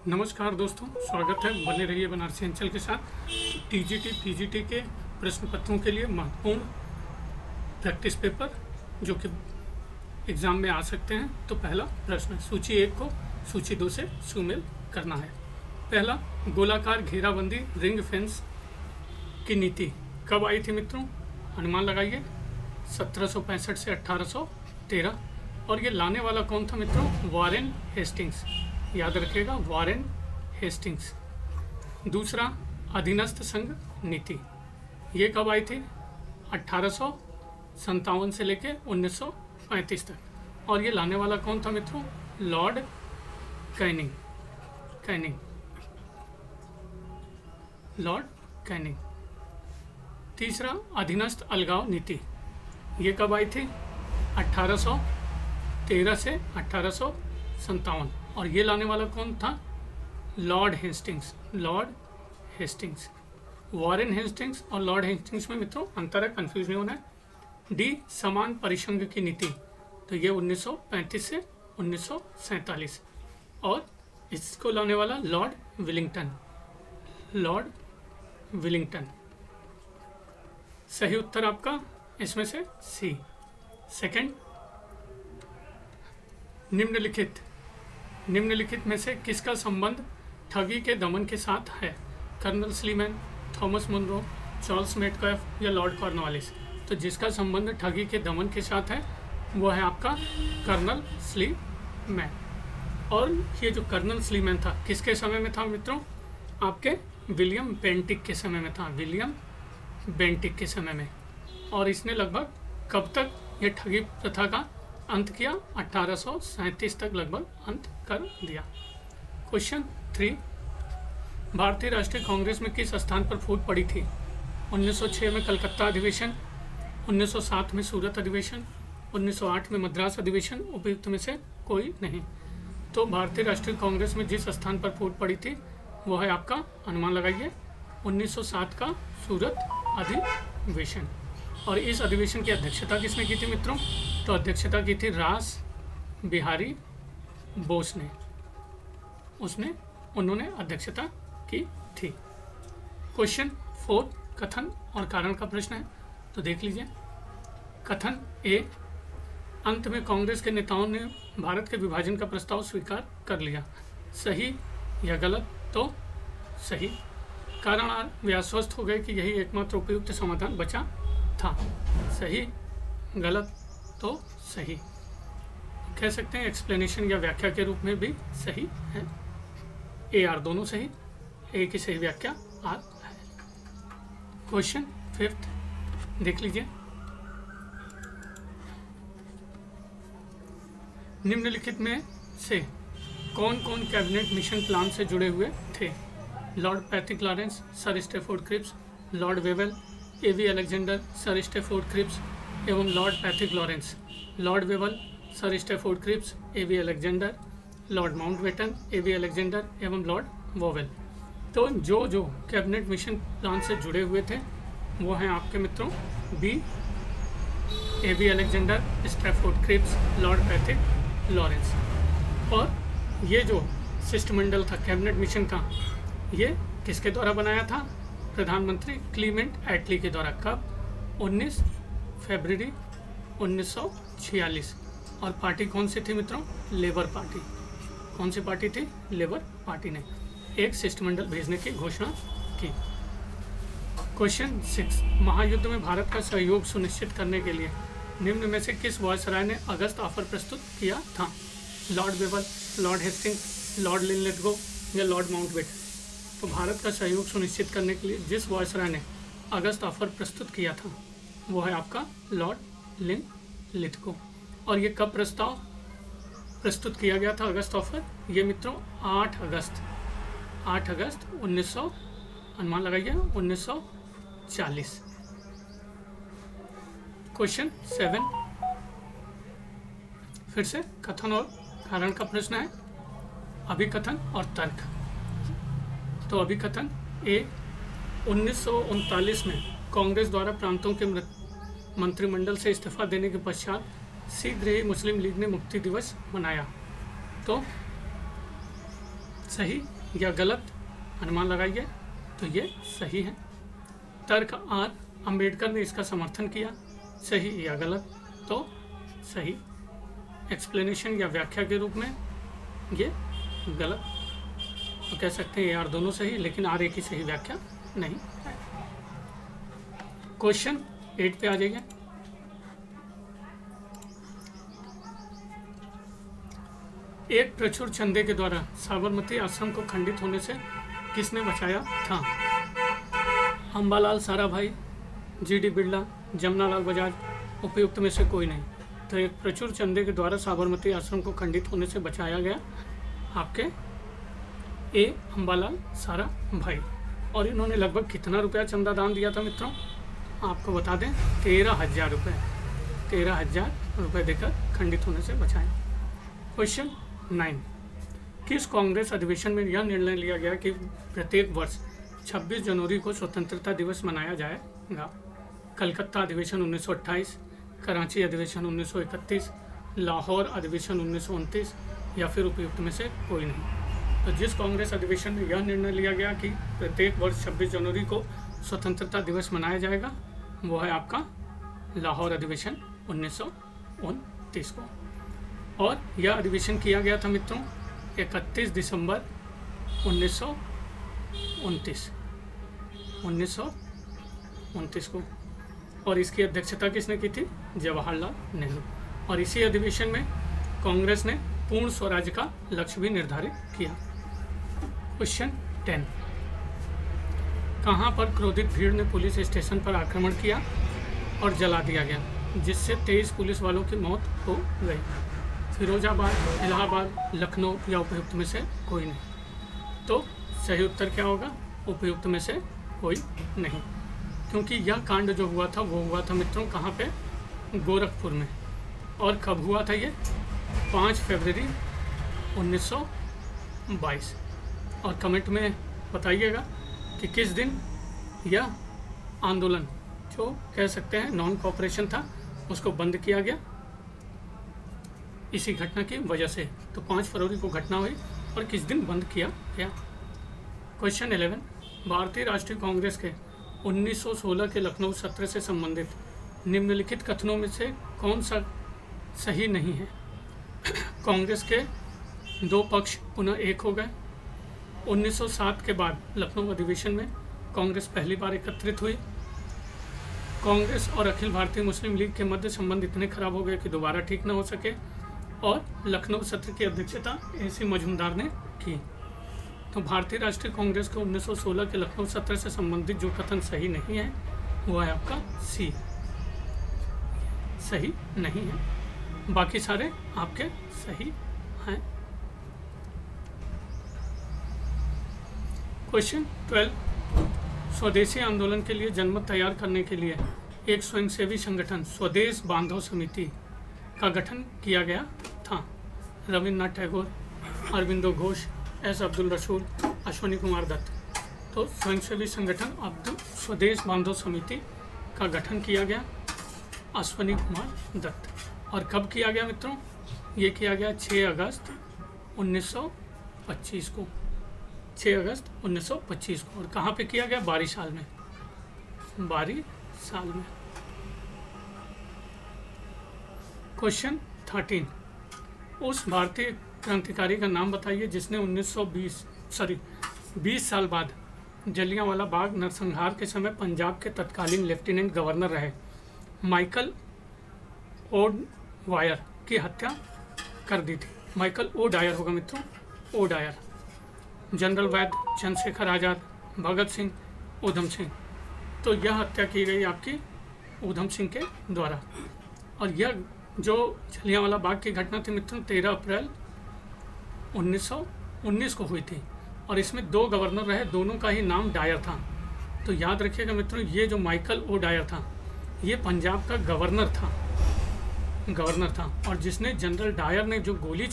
नमस्कार दोस्तों, स्वागत है। बने रहिए बनारसी अंचल के साथ। टीजीटी पीजीटी के प्रश्न पत्रों के लिए महत्वपूर्ण प्रैक्टिस पेपर जो कि एग्ज़ाम में आ सकते हैं। तो पहला प्रश्न, सूची 1 को सूची 2 से सुमेल करना है। पहला, गोलाकार घेराबंदी रिंग फेंस की नीति कब आई थी मित्रों? अनुमान लगाइए। 1765 से 1813। और ये लाने वाला कौन था मित्रों? Warren Hastings. याद रखिएगा, वॉरेन हेस्टिंग्स। दूसरा, अधीनस्थ संघ नीति, ये कब आई थी? 1857 से लेके 1935 तक। और ये लाने वाला कौन था मित्रों? Lord Canning. Lord Canning. तीसरा, अधीनस्थ अलगाव नीति, ये कब आई थी? 1813 से 1857। और ये लाने वाला कौन था? Lord Hastings. वॉरेन हेस्टिंग्स और लॉर्ड हेस्टिंग्स में मित्रों अंतर है, कंफ्यूज नहीं होना है। डी, समान परिसंघ की नीति, तो ये 1935 से 1947। और इसको लाने वाला लॉर्ड विलिंगटन। सही उत्तर आपका इसमें से सी। सेकंड, निम्नलिखित में से किसका संबंध ठगी के दमन के साथ है? Colonel Sleeman, Thomas Munro, Charles Metcalfe या लॉर्ड कॉर्नवालिस? तो जिसका संबंध ठगी के दमन के साथ है वो है आपका कर्नल स्लीमैन। और ये जो कर्नल स्लीमैन था किसके समय में था मित्रों? आपके विलियम बेंटिक के समय में था। के समय में। और इसने लगभग कब तक ये ठगी प्रथा का अंत किया? 1837 तक लगभग अंत कर दिया। क्वेश्चन 3, भारतीय राष्ट्रीय कांग्रेस में किस स्थान पर फूट पड़ी थी? 1906 में कलकत्ता अधिवेशन, 1907 में सूरत अधिवेशन, 1908 में मद्रास अधिवेशन, उपयुक्त में से कोई नहीं। तो भारतीय राष्ट्रीय कांग्रेस में जिस स्थान पर फूट पड़ी थी वो है आपका, अनुमान लगाइए, 1907 का सूरत अधिवेशन। और इस अधिवेशन की अध्यक्षता किसने की थी मित्रों? तो अध्यक्षता की थी रास बिहारी बोस ने। उन्होंने अध्यक्षता की थी। क्वेश्चन 4, कथन और कारण का प्रश्न है, तो देख लीजिए। कथन ए, अंत में कांग्रेस के नेताओं ने भारत के विभाजन का प्रस्ताव स्वीकार कर लिया। सही या गलत? तो सही। कारण आर, वे आश्वस्त हो गए कि यही एकमात्र उपयुक्त समाधान बचा था। सही, गलत? तो सही। कह सकते हैं एक्सप्लेनेशन या व्याख्या के रूप में भी सही है। ए आर दोनों सही, ए की सही व्याख्या आर है। क्वेश्चन 5 देख लीजिए। निम्नलिखित में से कौन कौन कैबिनेट मिशन प्लान से जुड़े हुए थे? Lord Patrick Lawrence, Sir Stafford Cripps, Lord Wavell, A V Alexander, Sir Stafford Cripps एवं Lord Patrick Lawrence. Lord Wavell, Sir Stafford Cripps, A V Alexander, Lord Mountbatten, A V Alexander एवं लॉर्ड वोवेल। तो जो cabinet mission plan से जुड़े हुए थे वो हैं आपके मित्रों B, A V Alexander, Stafford Cripps, Lord Patrick Lawrence. और ये जो शिष्टमंडल था कैबिनेट मिशन का, ये किसके द्वारा बनाया था? प्रधानमंत्री क्लीमेंट एटली के द्वारा। कब? 19 फरवरी 1946। और पार्टी कौन सी थी मित्रों? Labour party. कौन सी पार्टी थी? लेबर पार्टी ने एक शिष्टमंडल भेजने की घोषणा की। क्वेश्चन 6, महायुद्ध में भारत का सहयोग सुनिश्चित करने के लिए निम्न में से किस वायसराय ने अगस्त ऑफर प्रस्तुत किया था? Lord Wavell, Lord Hastings, Lord Linlithgow या लॉर्ड माउंटबेटन? तो भारत का सहयोग सुनिश्चित करने के लिए जिस वायसराय ने अगस्त ऑफर प्रस्तुत किया था वो है आपका लॉर्ड लिनलिथगो। और ये कब प्रस्तुत किया गया था अगस्त ऑफर? ये मित्रों 8 अगस्त 1900, अनुमान लगाइए, 1940। क्वेश्चन 7, फिर से कथन और कारण का प्रश्न है। अभिकथन और तर्क। तो अभिकथन ए, 1939 में कांग्रेस द्वारा प्रांतों के मंत्रिमंडल से इस्तीफा देने के पश्चात शीघ्र ही मुस्लिम लीग ने मुक्ति दिवस मनाया। तो सही या गलत, अनुमान लगाइए। तो ये सही है। तर्क आर, अंबेडकर ने इसका समर्थन किया, सही या गलत? तो सही। एक्सप्लेनेशन या व्याख्या के रूप में ये गलत। तो कह सकते हैं यार दोनों सही, लेकिन आर की सही व्याख्या नहीं है। क्वेश्चन 8 पे आ जाइए। एक प्रचुर चंदे के द्वारा साबरमती आश्रम को खंडित होने से किसने बचाया था? अंबालाल साराभाई, जीडी बिरला, जमनालाल बजाज, उपयुक्त में से कोई नहीं। तो एक प्रचुर चंदे के द्वारा साबरमती आश्रम को खंडित होने से बचाया गया आपके ए अंबालाल साराभाई। और इन्होंने लगभग कितना रुपया चंदा दान दिया था मित्रों? आपको बता दें 13,000 रुपये। 13,000 रुपये देकर खंडित होने से बचाया। क्वेश्चन 9, किस कांग्रेस अधिवेशन में यह निर्णय लिया गया कि प्रत्येक वर्ष 26 जनवरी को स्वतंत्रता दिवस मनाया जाएगा? कलकत्ता अधिवेशन 1928, कराची अधिवेशन 1931, लाहौर अधिवेशन 1929 या फिर उपयुक्त में से कोई नहीं। तो जिस कांग्रेस अधिवेशन में यह निर्णय लिया गया कि प्रत्येक वर्ष 26 जनवरी को स्वतंत्रता दिवस मनाया जाएगा, वो है आपका लाहौर अधिवेशन 1929 को। और यह अधिवेशन किया गया था मित्रों 31 दिसंबर 1929 को। और इसकी अध्यक्षता किसने की थी? जवाहरलाल नेहरू। और इसी अधिवेशन में कांग्रेस ने पूर्ण स्वराज का लक्ष्य भी निर्धारित किया। क्वेश्चन 10, कहाँ पर क्रोधित भीड़ ने पुलिस स्टेशन पर आक्रमण किया और जला दिया गया, जिससे 23 पुलिस वालों की मौत हो गई? फिरोजाबाद, इलाहाबाद, लखनऊ या उपयुक्त में से कोई नहीं। तो सही उत्तर क्या होगा? उपयुक्त में से कोई नहीं, क्योंकि यह कांड जो हुआ था वो हुआ था मित्रों कहाँ पे? गोरखपुर में। और कब हुआ था ये? 5 फरवरी 1922। और कमेंट में बताइएगा कि किस दिन यह आंदोलन, जो कह सकते हैं नॉन कोऑपरेशन था, उसको बंद किया गया इसी घटना की वजह से। तो 5 फरवरी को घटना हुई और किस दिन बंद किया गया? क्वेश्चन 11, भारतीय राष्ट्रीय कांग्रेस के 1916 के लखनऊ सत्र से संबंधित निम्नलिखित कथनों में से कौन सा सही नहीं है? कांग्रेस के 2 पक्ष पुनः एक हो गए। 1907 के बाद लखनऊ अधिवेशन में कांग्रेस पहली बार एकत्रित हुई। कांग्रेस और अखिल भारतीय मुस्लिम लीग के मध्य संबंध इतने खराब हो गए कि दोबारा ठीक न हो सके। और लखनऊ सत्र की अध्यक्षता AC मजूमदार ने की। तो भारतीय राष्ट्रीय कांग्रेस के 1916 के लखनऊ सत्र से संबंधित जो कथन सही नहीं है वो है आपका सी, सही नहीं है। बाकी सारे आपके सही हैं। क्वेश्चन 12, स्वदेशी आंदोलन के लिए जनमत तैयार करने के लिए एक स्वयंसेवी संगठन स्वदेश बांधव समिति का गठन किया गया था। रविन्द्रनाथ टैगोर, अरविंदो घोष, एस अब्दुल रसूल, अश्वनी कुमार दत्त। तो स्वयंसेवी संगठन स्वदेश बांधव समिति का गठन किया गया अश्वनी कुमार दत्त। और कब किया गया मित्रों? ये किया गया 6 अगस्त 1925 को। 6 अगस्त 1925 को। और कहाँ पे किया गया? बारी साल में। बारी साल में। क्वेश्चन 13, उस भारतीय क्रांतिकारी का नाम बताइए जिसने 20 साल बाद जलियांवाला बाग नरसंहार के समय पंजाब के तत्कालीन लेफ्टिनेंट गवर्नर रहे माइकल ओडायर की हत्या कर दी थी। माइकल ओडायर होगा मित्रों, ओडायर। जनरल वैद्य, चंद्रशेखर आज़ाद, भगत सिंह, ऊधम सिंह। तो यह हत्या की गई आपकी ऊधम सिंह के द्वारा। और यह जो जलियांवाला बाग की घटना थी मित्रों 13 अप्रैल 1919 को हुई थी। और इसमें 2 गवर्नर रहे, दोनों का ही नाम डायर था। तो याद रखिएगा मित्रों, ये जो माइकल ओडायर था ये पंजाब का गवर्नर था। और जिसने जनरल डायर ने जो गोली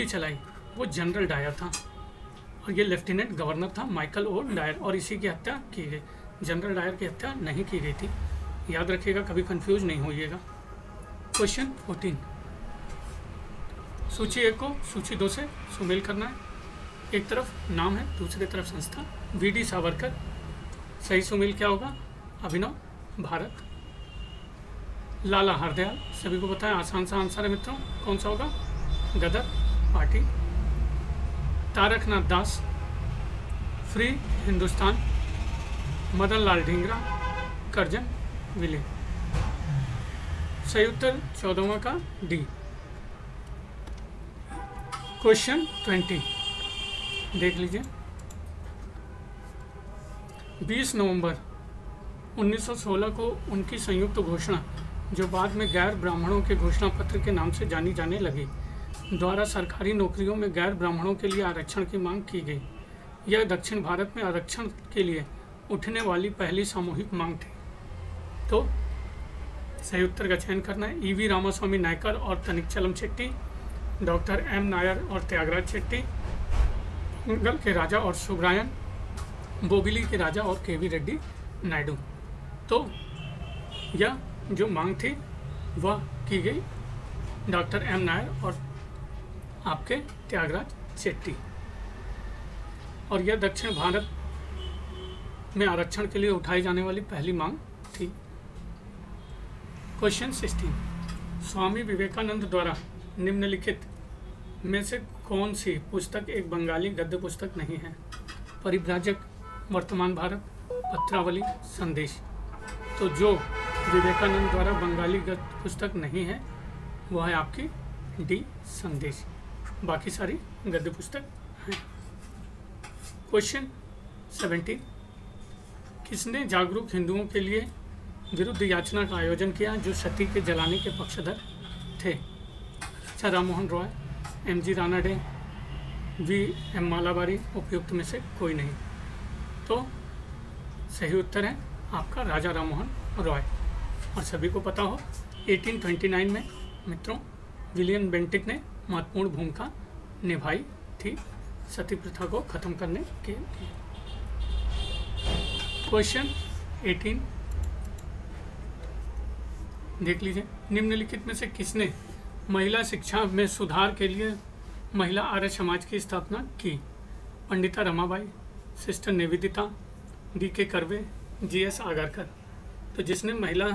चलाई वो जनरल डायर था। और ये लेफ्टिनेंट गवर्नर था माइकल ओडायर। और इसी की हत्या की गई। जनरल डायर की हत्या नहीं की गई थी। याद रखिएगा, कभी कंफ्यूज नहीं होइएगा। क्वेश्चन 14, सूची 1 को सूची 2 से सुमेल करना है। एक तरफ नाम है, दूसरी तरफ संस्था। वीडी सावरकर। सही सुमेल क्या होगा? अभिनव भारत। लाला हरदयाल, सभी को पता है, आसान सा आंसर है मित्रों। कौन सा होगा? गदर पार्टी। तारकनाथ दास, फ्री हिंदुस्तान। मदन लाल ढींगरा, करजन विले। सही उत्तर 14वां का डी। क्वेश्चन 20 देख लीजिए। 20 नवंबर 1916 को उनकी संयुक्त घोषणा, जो बाद में गैर ब्राह्मणों के घोषणा पत्र के नाम से जानी जाने लगी, द्वारा सरकारी नौकरियों में गैर ब्राह्मणों के लिए आरक्षण की मांग की गई। यह दक्षिण भारत में आरक्षण के लिए उठने वाली पहली सामूहिक मांग थी। तो सही उत्तर का चयन करना है। ईवी रामास्वामी नायकर और तनिकचलम शेट्टी, डॉक्टर एम नायर और त्यागराज शेट्टी, मंगल के राजा और सुब्रायन, बोबिली के राजा और केवी रेड्डी नायडू। तो यह जो मांग थी वह की गई डॉक्टर एम नायर और आपके त्यागराज शेट्टी, और यह दक्षिण भारत में आरक्षण के लिए उठाई जाने वाली पहली मांग थी। क्वेश्चन 16, स्वामी विवेकानंद द्वारा निम्नलिखित में से कौन सी पुस्तक एक बंगाली गद्य पुस्तक नहीं है? परिव्राजक, वर्तमान भारत, पत्रावली, संदेश। तो जो विवेकानंद द्वारा बंगाली गद्य पुस्तक नहीं है वह है आपकी डी, संदेश। बाकी सारी गद्य पुस्तक हैं। क्वेश्चन 17, किसने जागरूक हिंदुओं के लिए विरुद्ध याचना का आयोजन किया जो सती के जलाने के पक्षधर थे? अच्छा, राम मोहन रॉय, एम.जी. रानाडे, वी.एम. मालाबारी, उपयुक्त में से कोई नहीं। तो सही उत्तर है आपका राजा राम मोहन रॉय। और सभी को पता हो 1829 में मित्रों विलियम बेंटिक ने महत्वपूर्ण भूमिका निभाई थी सती प्रथा को खत्म करने के लिए। क्वेश्चन 18 देख लीजिए। निम्नलिखित में से किसने महिला शिक्षा में सुधार के लिए महिला आर्य समाज की स्थापना की? Pandita Ramabai, sister Nivedita, DK. Curve, GS. Agarkar. तो जिसने महिला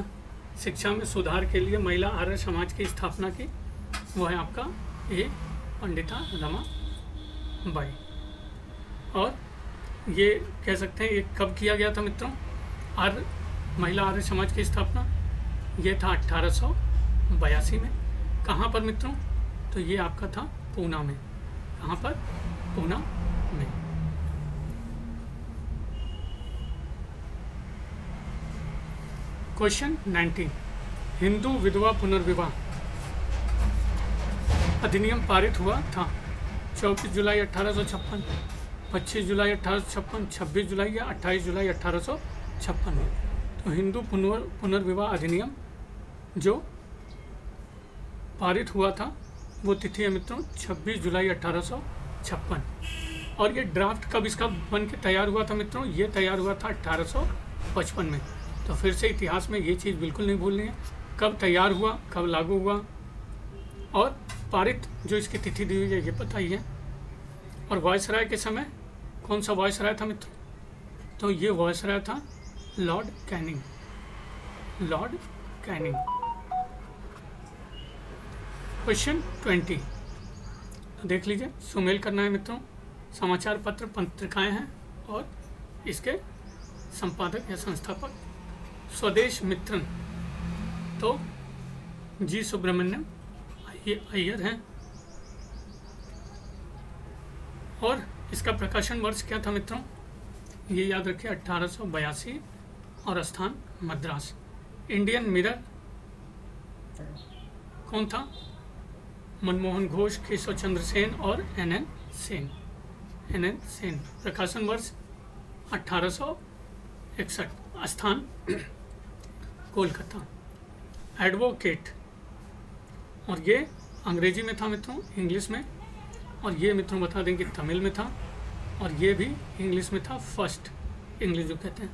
शिक्षा में सुधार के लिए महिला आर्य समाज की स्थापना की वह है आपका ए, पंडिता रमाबाई। और ये कह सकते हैं ये कब किया गया था मित्रों? महिला आर्य समाज की स्थापना ये था 1882 में। कहाँ पर मित्रों? तो ये आपका था पूना में। कहाँ पर? पूना में। क्वेश्चन 19, हिंदू विधवा पुनर्विवाह अधिनियम पारित हुआ था 24 जुलाई 1856, 25 जुलाई 1856, 26 जुलाई या 28 जुलाई 1856 में। तो हिंदू पुनर्विवाह अधिनियम जो पारित हुआ था वो तिथि है मित्रों 26 जुलाई 1856। और ये ड्राफ्ट कब इसका बन के तैयार हुआ था मित्रों? ये तैयार हुआ था 1855 में। तो फिर से इतिहास में ये चीज़ बिल्कुल नहीं भूलनी है, कब तैयार हुआ, कब लागू हुआ, और पारित जो इसकी तिथि दी हुई है ये पता ही है। और वायसराय के समय कौन सा वायसराय था मित्रों? तो ये वायसराय था Lord Canning, Lord Canning. Question 20 देख लीजिए, सुमेल करना है मित्रों। समाचार पत्र पत्रिकाएं हैं और इसके संपादक या संस्थापक स्वदेश मित्रन तो जी सुब्रमण्यम अय्यर हैं। और इसका प्रकाशन वर्ष क्या था मित्रों? ये याद रखिए 1882 और स्थान मद्रास। इंडियन मिरर कौन था? मनमोहन घोष, केशव चंद्र सेन और एन.एन. सेन। एन.एन. सेन। प्रकाशन वर्ष 1861, स्थान कोलकाता। एडवोकेट, और ये अंग्रेजी में था मित्रों, इंग्लिश में, और ये मित्रों बता दें कि तमिल में था, और ये भी इंग्लिश में था, फर्स्ट इंग्लिश जो कहते हैं।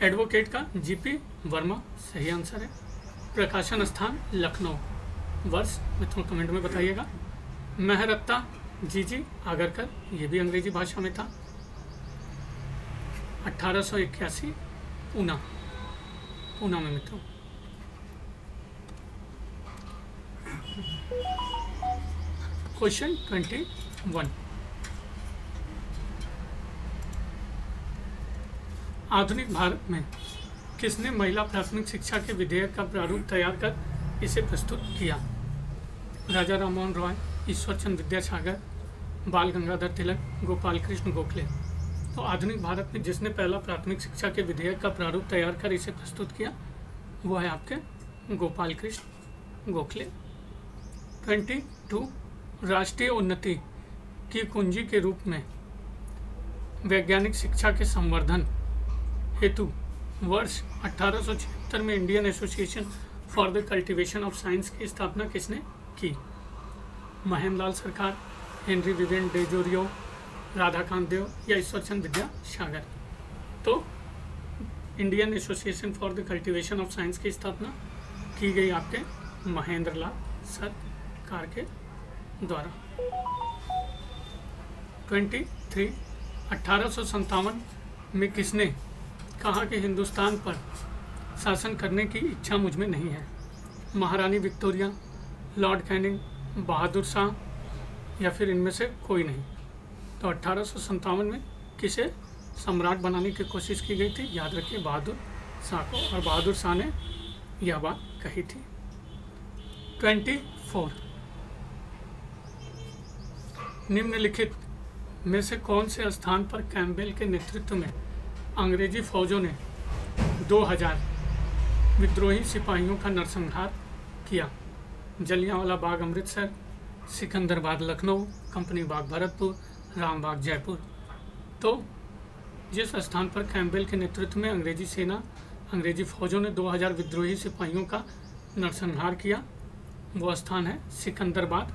एडवोकेट का जी.पी. वर्मा सही आंसर है। प्रकाशन स्थान लखनऊ। वर्ष मित्रों कमेंट में बताइएगा। महरत्ता जी आगरकर, ये भी अंग्रेजी भाषा में था। 1881 पूना में मित्रों। क्वेश्चन 21, आधुनिक भारत में किसने महिला प्राथमिक शिक्षा के विधेयक का प्रारूप तैयार कर इसे प्रस्तुत किया? राजा राममोहन रॉय, ईश्वर चंद्र विद्यासागर, बाल गंगाधर तिलक, गोपाल कृष्ण गोखले। तो आधुनिक भारत में जिसने पहला प्राथमिक शिक्षा के विधेयक का प्रारूप तैयार कर इसे प्रस्तुत किया वो है आपके गोपाल कृष्ण गोखले। 22, राष्ट्रीय उन्नति की कुंजी के रूप में वैज्ञानिक शिक्षा के संवर्धन हेतु वर्ष 1876 में Indian association for the cultivation of science की स्थापना किसने की? महेंद्रलाल सरकार, हेनरी विवियन डेजोरियो, राधाकांत देव या ईश्वरचंद विद्यासागर। तो Indian association for the cultivation of science की स्थापना की गई आपके महेंद्रलाल सरकार के द्वारा। 23, 1857 में किसने कहा कि हिंदुस्तान पर शासन करने की इच्छा मुझ में नहीं है? महारानी Victoria, Lord Canning, Bahadur Shah या फिर इनमें से कोई नहीं। तो 1857 में किसे सम्राट बनाने की कोशिश की गई थी? याद रखिए बहादुर शाह को, और बहादुर शाह ने यह बात कही थी। 24, निम्नलिखित में से कौन से स्थान पर कैम्पबेल के नेतृत्व में अंग्रेजी फौजों ने 2000 विद्रोही सिपाहियों का नरसंहार किया? जलियांवाला बाग अमृतसर, सिकंदराबाद लखनऊ, कंपनी बाग भरतपुर, रामबाग जयपुर। तो जिस स्थान पर कैम्पबेल के नेतृत्व में अंग्रेजी फौजों ने 2000 विद्रोही सिपाहियों का नरसंहार किया वो स्थान है सिकंदराबाद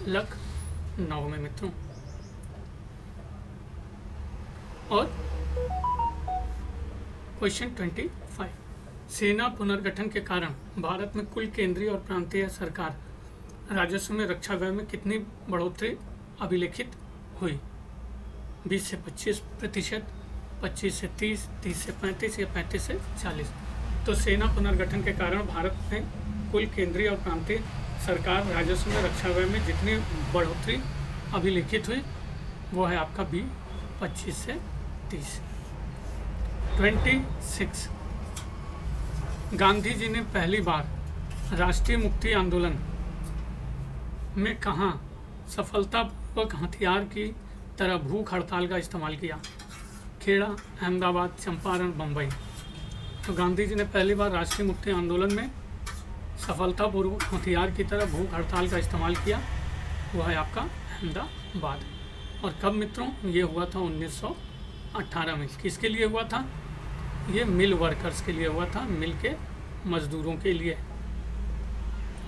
लखनऊ में मित्रों। और क्वेश्चन 25, सेना पुनर्गठन के कारण भारत में कुल केंद्रीय और प्रांतीय सरकार राजस्व में रक्षा व्यय में कितनी बढ़ोतरी अभिलेखित हुई? 20 से 25%, 25 से 30, 30 से 35 या 35 से 40। तो सेना पुनर्गठन के कारण भारत में कुल केंद्रीय और प्रांतीय सरकार राजस्व में रक्षा व्यय में जितनी बढ़ोतरी अभिलेखित हुई वो है आपका 25 से 30। 26, गांधी जी ने पहली बार राष्ट्रीय मुक्ति आंदोलन में कहाँ सफलतापूर्वक हथियार की तरह भूख हड़ताल का इस्तेमाल किया? खेड़ा, अहमदाबाद, चंपारण, बम्बई। तो गांधी जी ने पहली बार राष्ट्रीय मुक्ति आंदोलन में सफलतापूर्वक हथियार की तरह भूख हड़ताल का इस्तेमाल किया वो है आपका अहमदाबाद। और कब मित्रों? ये हुआ था 1918 में। किसके लिए हुआ था? ये मिल वर्कर्स के लिए हुआ था, मिल के मजदूरों के लिए।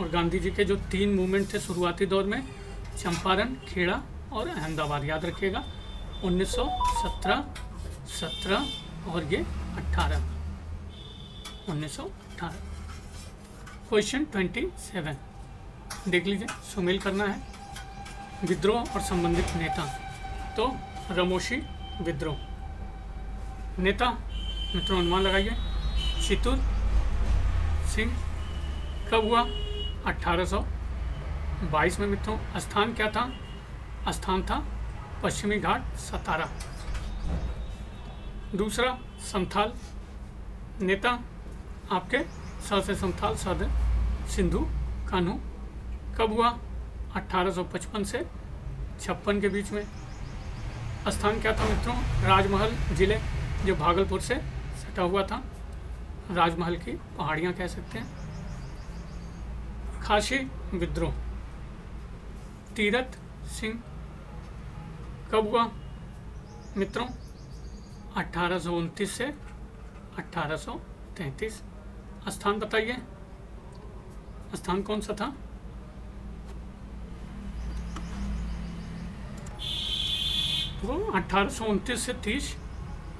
और गांधी जी के जो 3 मूवमेंट थे शुरुआती दौर में, चंपारण, खेड़ा और अहमदाबाद, याद रखिएगा। 1917, 17 और ये 18, 1918। क्वेश्चन 27 देख लीजिए, सुमेल करना है। विद्रोह और संबंधित नेता। तो रमोशी विद्रोह। नेता मित्रों अनुमान लगाइए। चित्तूर सिंह। कब हुआ? 1822 में मित्रों। स्थान क्या था? स्थान था पश्चिमी घाट, सतारा। दूसरा संथाल। नेता आपके स से संथाल, सद सिंधु कान्हू। कब हुआ? 1855 से 56 के बीच में। स्थान क्या था मित्रों? राजमहल जिले, जो भागलपुर से सटा हुआ था। राजमहल की पहाड़ियाँ कह सकते हैं। खासी विद्रोह। तीरथ सिंह। कब हुआ मित्रों? 1829 से 1833। स्थान बताइए, स्थान कौन सा था? वो 1829 से 30,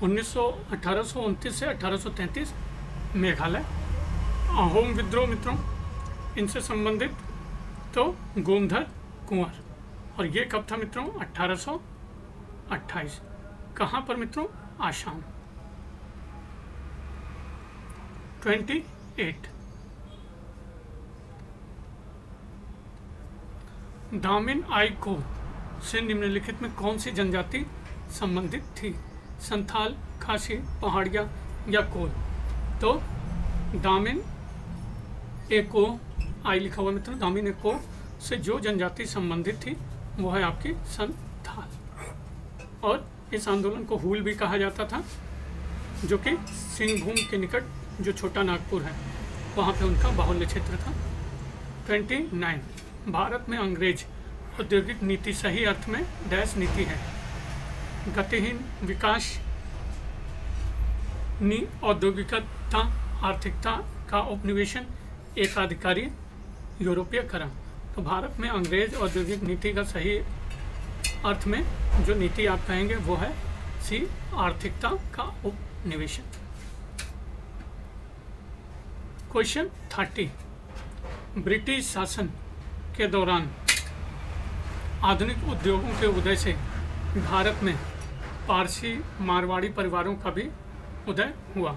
1829 से 1833 मेघालय। अहोम विद्रोह मित्रों, इनसे संबंधित तो गोमधर कुंवर, और ये कब था मित्रों? 1828। कहाँ पर मित्रों? आसाम। 28 दामिन आई को से निम्नलिखित में कौन सी जनजाति संबंधित थी? संथाल, खासी, पहाड़िया या कोल? तो दामिन एको, आई लिखा हुआ मित्रों, दामिन एको से जो जनजाति संबंधित थी वो है आपकी संथाल। और इस आंदोलन को हूल भी कहा जाता था, जो कि सिंहभूम के निकट जो छोटा नागपुर है वहाँ पे उनका बाहुल्य क्षेत्र था। 29 भारत में अंग्रेज औद्योगिक नीति सही अर्थ में डैश नीति है? गतिहीन विकास, औद्योगिकता, आर्थिकता का उपनिवेशन, एकाधिकारी, यूरोपीयकरण। तो भारत में अंग्रेज औद्योगिक नीति का सही अर्थ में जो नीति आप कहेंगे वो है सी, आर्थिकता का उपनिवेशन। क्वेश्चन 30 ब्रिटिश शासन के दौरान आधुनिक उद्योगों के उदय से भारत में पारसी मारवाड़ी परिवारों का भी उदय हुआ।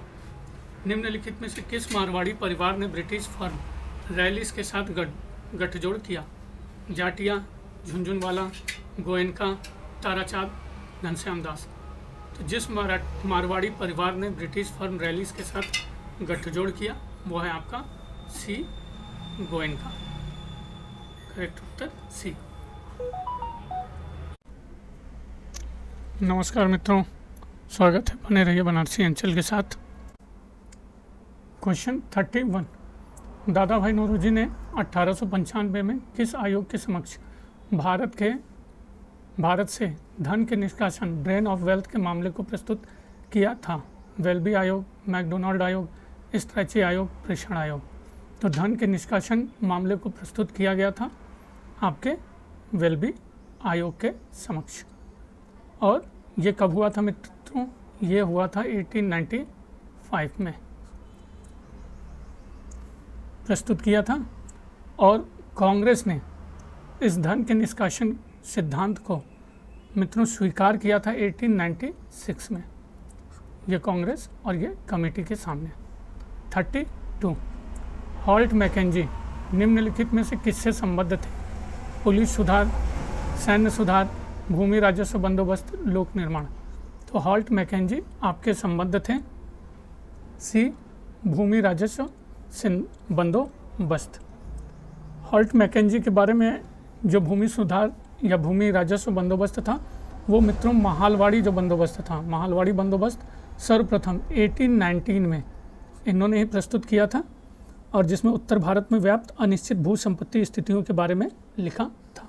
निम्नलिखित में से किस मारवाड़ी परिवार ने ब्रिटिश फर्म रैलिस के साथ गठजोड़ किया? जाटिया, झुंझुनवाला, गोयनका, ताराचांद, घनश्याम दास। तो जिस मारवाड़ी परिवार ने ब्रिटिश फर्म रैलिस के साथ गठजोड़ किया वो है आपका सी, गोयनका। करेक्ट उत्तर सी। नमस्कार मित्रों, स्वागत है, बने रहिए बनारसी अंचल के साथ। क्वेश्चन 31 दादा भाई नौरोजी ने 1895 में किस आयोग के समक्ष भारत से धन के निष्कासन, ड्रेन ऑफ वेल्थ के मामले को प्रस्तुत किया था? वेल्बी आयोग, मैकडोनाल्ड आयोग, स्ट्रैची आयोग, प्रेषण आयोग। तो धन के निष्कासन मामले को प्रस्तुत किया गया था आपके वेल्बी आयोग के समक्ष। और ये कब हुआ था मित्रों? ये हुआ था 1895 में प्रस्तुत किया था। और कांग्रेस ने इस धन के निष्कासन सिद्धांत को मित्रों स्वीकार किया था 1896 में, ये कांग्रेस और ये कमेटी के सामने। 32 हॉल्ट मैकेंजी निम्नलिखित में से किससे संबद्ध थे? पुलिस सुधार, सैन्य सुधार, भूमि राजस्व बंदोबस्त, लोक निर्माण। तो हॉल्ट मैकेंजी आपके संबद्ध थे सी, भूमि राजस्व बंदोबस्त। हॉल्ट मैकेंजी के बारे में जो भूमि सुधार या भूमि राजस्व बंदोबस्त था वो मित्रों महालवाड़ी जो बंदोबस्त था, महालवाड़ी बंदोबस्त सर्वप्रथम 1819 में इन्होंने ही प्रस्तुत किया था, और जिसमें उत्तर भारत में व्याप्त अनिश्चित भू संपत्ति स्थितियों के बारे में लिखा था।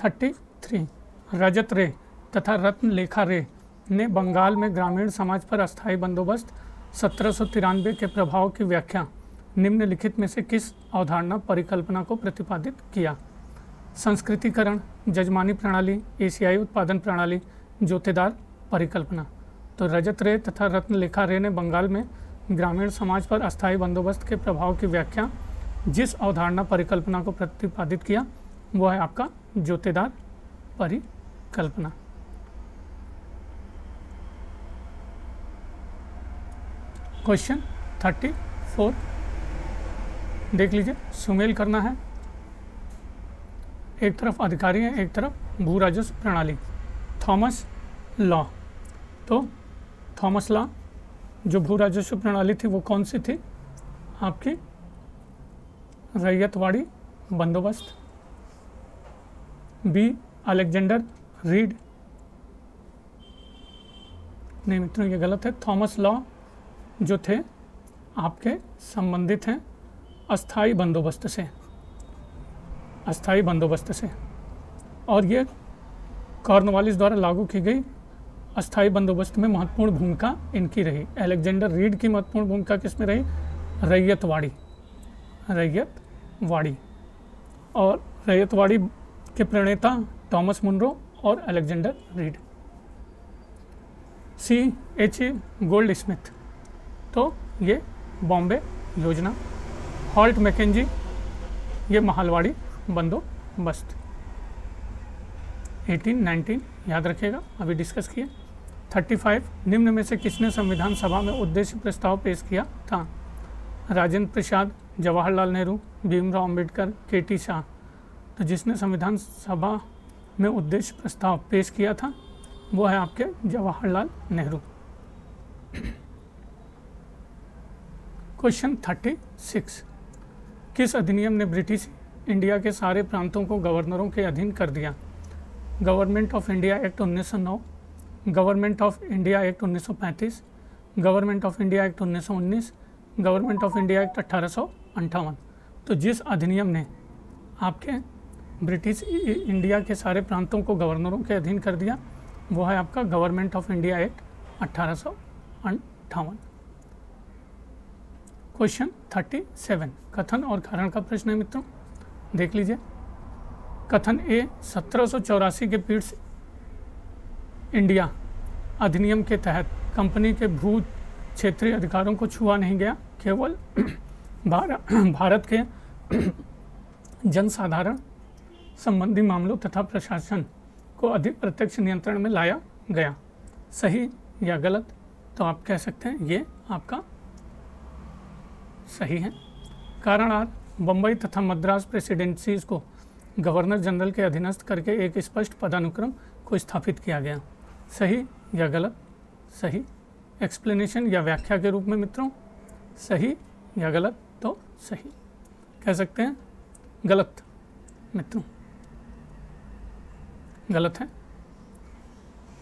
33 रजत रे तथा रत्न लेखा रे ने बंगाल में ग्रामीण समाज पर अस्थायी बंदोबस्त 1793 के प्रभाव की व्याख्या निम्नलिखित में से किस अवधारणा परिकल्पना को प्रतिपादित किया? संस्कृतिकरण, जजमानी प्रणाली, एशियाई उत्पादन प्रणाली, जोतेदार परिकल्पना। तो रजत रे तथा रत्न लेखा रे ने बंगाल में ग्रामीण समाज पर अस्थायी बंदोबस्त के प्रभाव की व्याख्या जिस अवधारणा परिकल्पना को प्रतिपादित किया वो है आपका जोतेदार परिकल्पना। क्वेश्चन 34 देख लीजिए, सुमेल करना है। एक तरफ अधिकारी है, एक तरफ भू राजस्व प्रणाली। थॉमस लॉ, तो थॉमस लॉ जो भू राजस्व प्रणाली थी वो कौन सी थी? आपकी रैयतवाड़ी बंदोबस्त। बी अलेक्जेंडर रीड, नहीं मित्रों ये गलत है। थॉमस लॉ जो थे आपके संबंधित हैं अस्थाई बंदोबस्त से, अस्थाई बंदोबस्त से, और ये कॉर्नवालिस द्वारा लागू की गई अस्थाई बंदोबस्त में महत्वपूर्ण भूमिका इनकी रही। अलेक्जेंडर रीड की महत्वपूर्ण भूमिका किसमें रही? रैयतवाड़ी, रैयतवाड़ी। और रैयतवाड़ी के प्रणेता थॉमस मुनरो और Alexander read. C.H. Gold Smith, तो ये बॉम्बे योजना। हॉल्ट मैकेंजी ये महालवाड़ी बंदोबस्त। 18, 19 याद रखिएगा, अभी डिस्कस किए। 35, निम्न में से किसने संविधान सभा में उद्देश्य प्रस्ताव पेश किया था? राजेंद्र प्रसाद, जवाहरलाल नेहरू, भीमराव अंबेडकर, के.टी. शाह। तो जिसने संविधान सभा में उद्देश्य प्रस्ताव पेश किया था वो है आपके जवाहरलाल नेहरू। क्वेश्चन 36, किस अधिनियम ने ब्रिटिश इंडिया के सारे प्रांतों को गवर्नरों के अधीन कर दिया? Government of India act 1909, government of India act 1935, government of India act 1919, government of India act 1858। तो जिस अधिनियम ने आपके ब्रिटिश इंडिया के सारे प्रांतों को गवर्नरों के अधीन कर दिया वो है आपका government of India act 1858। Question 37, कथन और कारण का प्रश्न है मित्रों, देख लीजिए। कथन ए, 1784 के पीट्स इंडिया अधिनियम के तहत कंपनी के भू क्षेत्रीय अधिकारों को छुआ नहीं गया, केवल भारत के जनसाधारण संबंधी मामलों तथा प्रशासन को अधिक प्रत्यक्ष नियंत्रण में लाया गया। सही या गलत? तो आप कह सकते हैं ये आपका सही है। कारण आर, बम्बई तथा मद्रास प्रेसिडेंसीज को गवर्नर जनरल के अधीनस्थ करके एक स्पष्ट पदानुक्रम को स्थापित किया गया। सही या गलत? सही। एक्सप्लेनेशन या व्याख्या के रूप में मित्रों, सही या गलत? तो सही कह सकते हैं। गलत मित्रों, गलत है।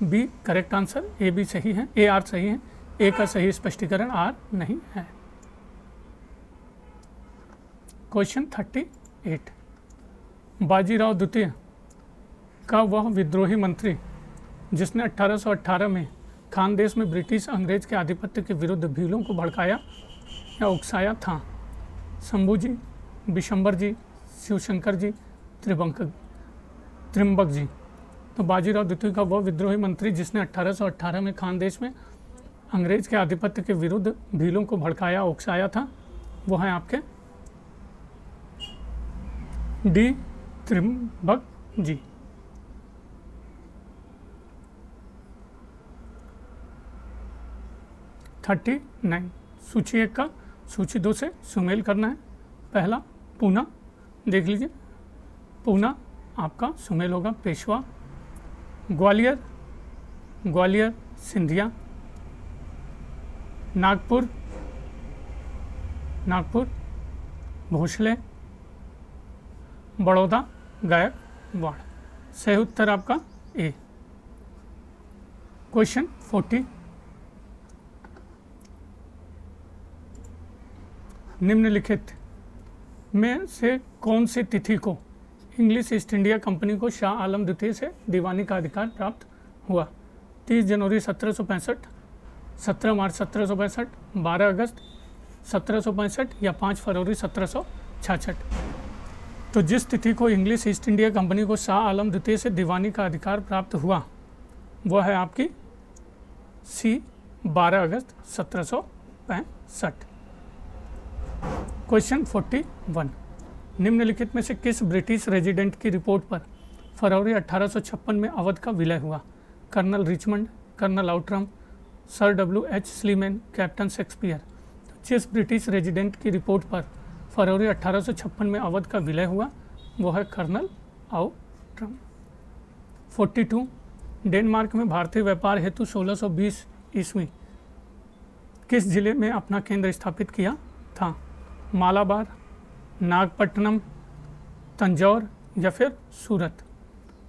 बी करेक्ट आंसर, ए भी सही है, ए आर सही है, ए का सही स्पष्टीकरण आर नहीं है। क्वेश्चन 38, बाजीराव द्वितीय का वह विद्रोही मंत्री जिसने 1818 में खानदेश में ब्रिटिश अंग्रेज के आधिपत्य के विरुद्ध भीलों को भड़काया या उकसाया था? शंभू जी, बिशंबर जी, शिवशंकर जी, त्रिम्बक जी। तो बाजीराव द्वितीय का वह विद्रोही मंत्री जिसने 1818 में खानदेश में अंग्रेज के आधिपत्य के विरुद्ध भीलों को भड़काया उकसाया था वो है आपके डी त्रिम्बक जी। थर्टी 39, सूची 1 का सूची 2 से सुमेल करना है। पहला पूना, देख लीजिए। पूना आपका सुमेल होगा पेशवा। ग्वालियर, ग्वालियर सिंधिया। नागपुर, नागपुर भोसले। बड़ौदा गायकवाड़। सही उत्तर आपका ए। क्वेश्चन 40, निम्नलिखित में से कौन सी तिथि को इंग्लिश ईस्ट इंडिया कंपनी को शाह आलम द्वितीय से दीवानी का अधिकार प्राप्त हुआ? 30 जनवरी 1765, 17 मार्च 1765, 12 अगस्त 1765 या 5 फरवरी 1766। तो जिस तिथि को इंग्लिश ईस्ट इंडिया कंपनी को शाह आलम द्वितीय से दीवानी का अधिकार प्राप्त हुआ वह है आपकी सी 12 अगस्त 1765। क्वेश्चन 41, निम्नलिखित में से किस ब्रिटिश रेजिडेंट की रिपोर्ट पर फरवरी 1856 में अवध का विलय हुआ? Colonel Richmond, Colonel Outram, Sir W H. Sleeman, Captain Shakespeare. जिस ब्रिटिश रेजिडेंट की रिपोर्ट पर फरवरी 1856 में अवध का विलय हुआ वो है कर्नल आउटरम। 42, डेनमार्क में भारतीय व्यापार हेतु 1620 ईस्वी किस जिले में अपना केंद्र स्थापित किया था? मालाबार, नागपट्टनम, तंजौर या फिर सूरत।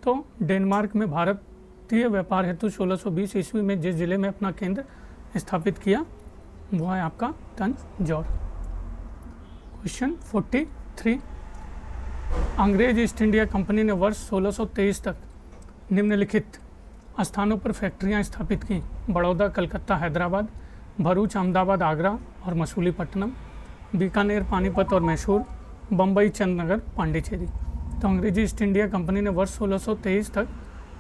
तो डेनमार्क में भारतीय व्यापार हेतु 1620 ईस्वी में जिस जिले में अपना केंद्र स्थापित किया वो है आपका तंजौर। क्वेश्चन 43, अंग्रेज ईस्ट इंडिया कंपनी ने वर्ष 1623 तक निम्नलिखित स्थानों पर फैक्ट्रियां स्थापित की? बड़ौदा, कलकत्ता, हैदराबाद, भरूच, अहमदाबाद, आगरा और मसूलीपट्टनम। बीकानेर, पानीपत और मैसूर, बम्बई, चंदनगर, पांडिचेरी। तो अंग्रेजी ईस्ट इंडिया कंपनी ने वर्ष 1623 तक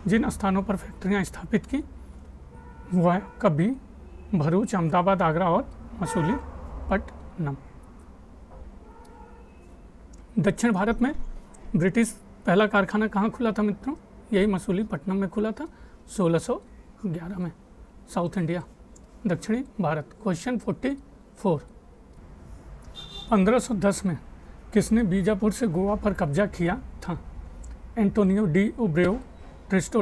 जिन स्थानों पर फैक्ट्रियां स्थापित की वो है कभी भरूच, अहमदाबाद, आगरा और मसूलीपट्टनम। दक्षिण भारत में ब्रिटिश पहला कारखाना कहाँ खुला था मित्रों? यही मसूलीपट्टनम में खुला था 1611 में। साउथ इंडिया, दक्षिणी भारत। क्वेश्चन 44, 1510 में किसने बीजापुर से गोवा पर कब्जा किया था? एंटोनियो डी ओब्रेओ, ट्रिस्टो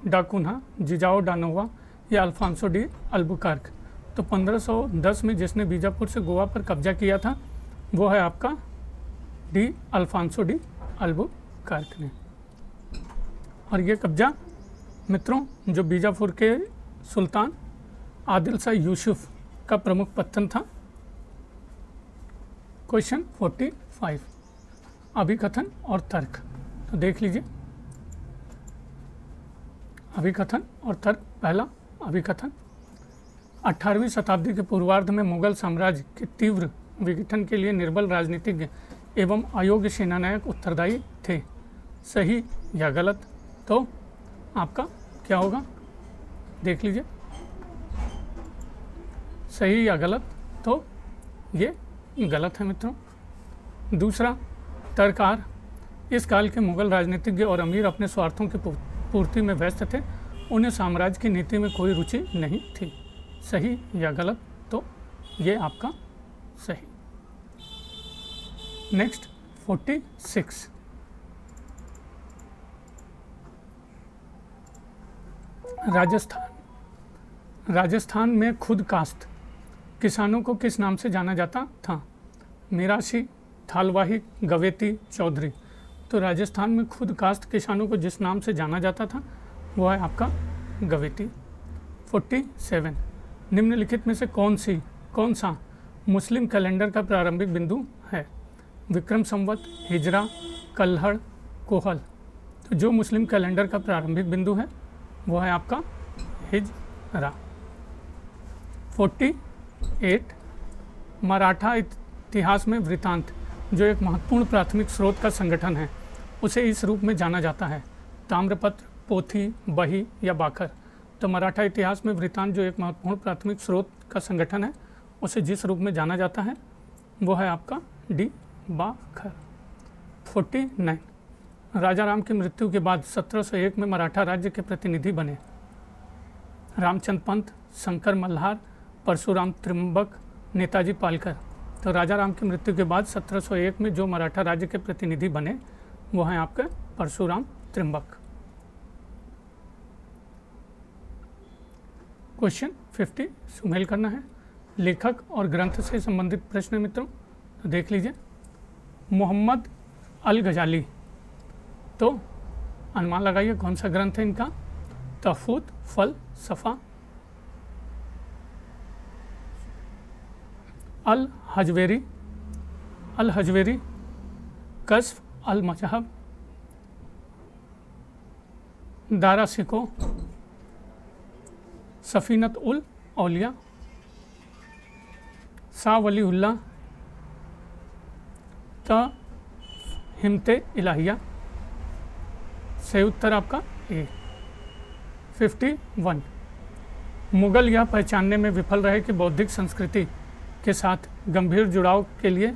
डा कुन्हा, जिजाओ डा नोवा या अल्फांसो डी अल्बुकार्क? तो 1510 में जिसने बीजापुर से गोवा पर कब्जा किया था वो है आपका डी अल्फांसो डी अल्बुकार्क ने। और ये कब्जा मित्रों जो बीजापुर के सुल्तान आदिल शाह यूसुफ का प्रमुख पत्तन था। क्वेश्चन 45, अभिकथन और तर्क। तो देख लीजिए अभिकथन और तर्क। पहला अभिकथन, 18वीं शताब्दी के पूर्वार्ध में मुगल साम्राज्य के तीव्र विघटन के लिए निर्बल राजनीतिज्ञ एवं अयोग्य सेनानायक उत्तरदायी थे। सही या गलत? तो आपका क्या होगा, देख लीजिए सही या गलत। तो ये गलत है मित्रों। दूसरा तर्ककार, इस काल के मुगल राजनीतिज्ञ और अमीर अपने स्वार्थों की पूर्ति में व्यस्त थे, उन्हें साम्राज्य की नीति में कोई रुचि नहीं थी। सही या गलत? तो ये आपका सही। नेक्स्ट 46, राजस्थान में खुद कास्ट किसानों को किस नाम से जाना जाता था? मिरासी, थालवाही, गवेती, चौधरी। तो राजस्थान में खुद कास्ट किसानों को जिस नाम से जाना जाता था वो है आपका गवेती। 47, निम्नलिखित में से कौन सा मुस्लिम कैलेंडर का प्रारंभिक बिंदु है? विक्रम संवत, हिजरा, कल्हड़, कोहल। तो जो मुस्लिम कैलेंडर का प्रारंभिक बिंदु है वो है आपका हिजरा। 48, मराठा इतिहास में वृत्तांत जो एक महत्वपूर्ण प्राथमिक स्रोत का संगठन है उसे इस रूप में जाना जाता है? ताम्रपत्र, पोथी, बही या बाखर? तो मराठा इतिहास में वृत्तांत जो एक महत्वपूर्ण प्राथमिक स्रोत का संगठन है उसे जिस रूप में जाना जाता है वो है आपका डी बाखर। 49, राजा राम की मृत्यु के बाद 1701 में मराठा राज्य के प्रतिनिधि बने? रामचंद्र पंत, शंकर मल्हार, परशुराम त्रिम्बक, नेताजी पालकर। तो राजा राम की मृत्यु के बाद 1701 में जो मराठा राज्य के प्रतिनिधि बने वो हैं आपके परशुराम त्रिम्बक। क्वेश्चन 50 सुमेल करना है। लेखक और ग्रंथ से संबंधित प्रश्न मित्रों, तो देख लीजिए। मोहम्मद अल गजाली, तो अनुमान लगाइए कौन सा ग्रंथ है इनका? तहफूत, फल, सफ़ा। अल हजवेरी, कस्फ, अल मजहब, दारा सिको, सफ़ीनत उल औलिया, सा वलीउल्लाह, त हिम्ते इलाहिया। सही उत्तर आपका ए। 51, मुगल यह पहचानने में विफल रहे कि बौद्धिक संस्कृति के साथ गंभीर जुड़ाव के लिए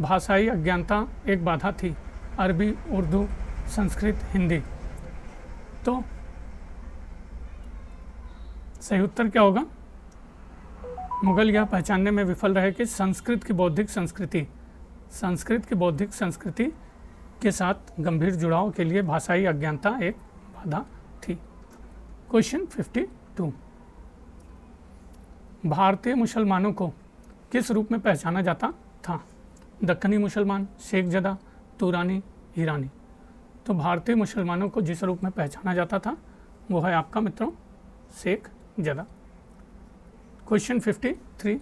भाषाई अज्ञानता एक बाधा थी। अरबी, उर्दू, संस्कृत, हिंदी। तो सही उत्तर क्या होगा? मुगल यह पहचानने में विफल रहे कि संस्कृत की बौद्धिक संस्कृति के साथ गंभीर जुड़ाव के लिए भाषाई अज्ञानता एक बाधा थी। क्वेश्चन 52, भारतीय मुसलमानों को किस रूप में पहचाना जाता था? दक्कनी मुसलमान, शेख जदा, तुरानी, ईरानी। तो भारतीय मुसलमानों को जिस रूप में पहचाना जाता था वो है आपका मित्रों शेख जदा। क्वेश्चन 53,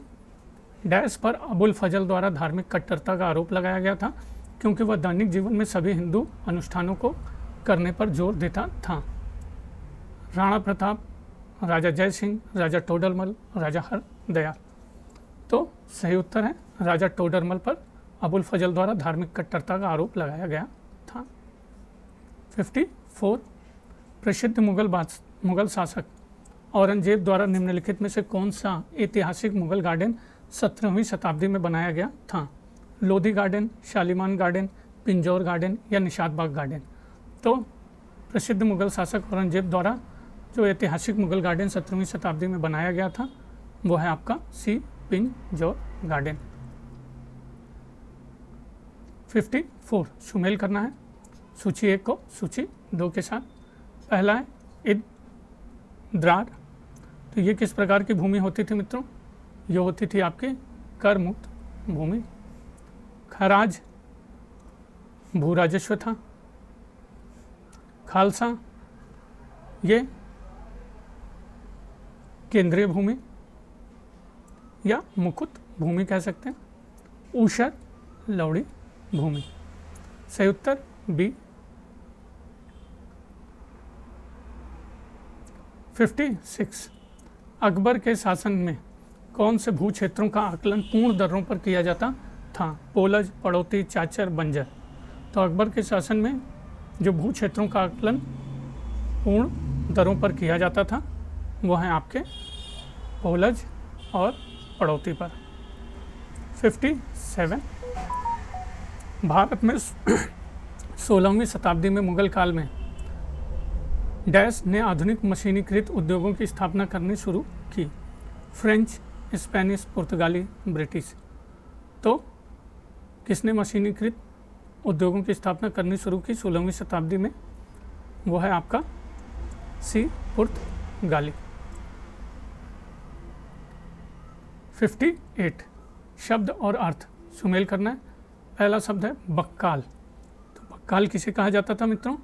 डैश पर अबुल फजल द्वारा धार्मिक कट्टरता का आरोप लगाया गया था क्योंकि वह दैनिक जीवन में सभी हिंदू अनुष्ठानों को करने पर जोर देता था? राणा प्रताप, राजा जय सिंह, राजा टोडरमल, राजा हरदयाल। तो सही उत्तर है राजा टोडरमल पर अबुल फजल द्वारा धार्मिक कट्टरता का आरोप लगाया गया था। 54, प्रसिद्ध मुगल शासक औरंगजेब द्वारा निम्नलिखित में से कौन सा ऐतिहासिक मुगल गार्डन 17वीं शताब्दी में बनाया गया था? Lodhi garden, Shalimar garden, Pinjore garden या निशात बाग गार्डन? तो प्रसिद्ध मुगल शासक औरंगजेब द्वारा जो ऐतिहासिक मुगल गार्डन 17वीं शताब्दी में बनाया गया था वो है आपका सी पिंजौर गार्डन। 54 सुमेल करना है सूची 1 को सूची 2 के साथ। पहला है इद्रार, तो ये किस प्रकार की भूमि होती थी मित्रों? ये होती थी आपकी कर मुक्त भूमि। खराज भू राजस्व था। खालसा ये केंद्रीय भूमि या मुकुट भूमि कह सकते हैं। ऊषर लौड़ी भूमि। सही उत्तर बी। 56 अकबर के शासन में कौन से भू क्षेत्रों का आकलन पूर्ण दरों पर किया जाता था? पोलज, पड़ौती, चाचर, बंजर। तो अकबर के शासन में जो भू क्षेत्रों का आकलन पूर्ण दरों पर किया जाता था वो है आपके पोलज और पड़ौती पर। 57 भारत में 16वीं शताब्दी में मुगल काल में डैश ने आधुनिक मशीनीकृत उद्योगों की स्थापना करनी शुरू की। फ्रेंच, स्पेनिश, पुर्तगाली, ब्रिटिश। तो किसने मशीनीकृत उद्योगों की स्थापना करनी शुरू की 16वीं शताब्दी में? वो है आपका सी पुर्तगाली। 58 शब्द और अर्थ सुमेल करना है। पहला शब्द है बक्काल, तो बक्काल किसे कहा जाता था मित्रों?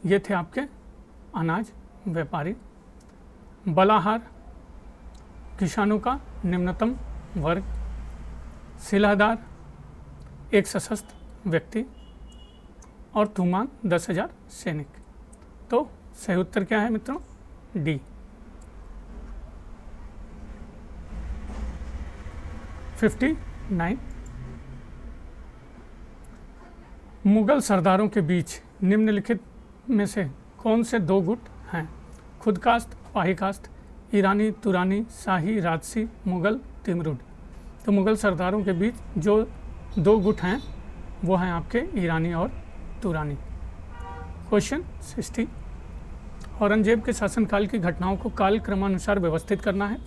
ये थे आपके अनाज व्यापारी। बलाहार किसानों का निम्नतम वर्ग। सिलहदार एक सशस्त्र व्यक्ति। और तूमान 10,000 सैनिक। तो सही उत्तर क्या है मित्रों? डी। 59 मुगल सरदारों के बीच निम्नलिखित में से कौन से 2 गुट हैं? खुदकास्ट, पाहीकास्ट, ईरानी, तुरानी, शाही, राजसी, मुगल, तिमरुड। तो मुगल सरदारों के बीच जो 2 गुट हैं वो हैं आपके ईरानी और तुरानी। क्वेश्चन 60 औरंगजेब के शासनकाल की घटनाओं को काल क्रमानुसार व्यवस्थित करना है।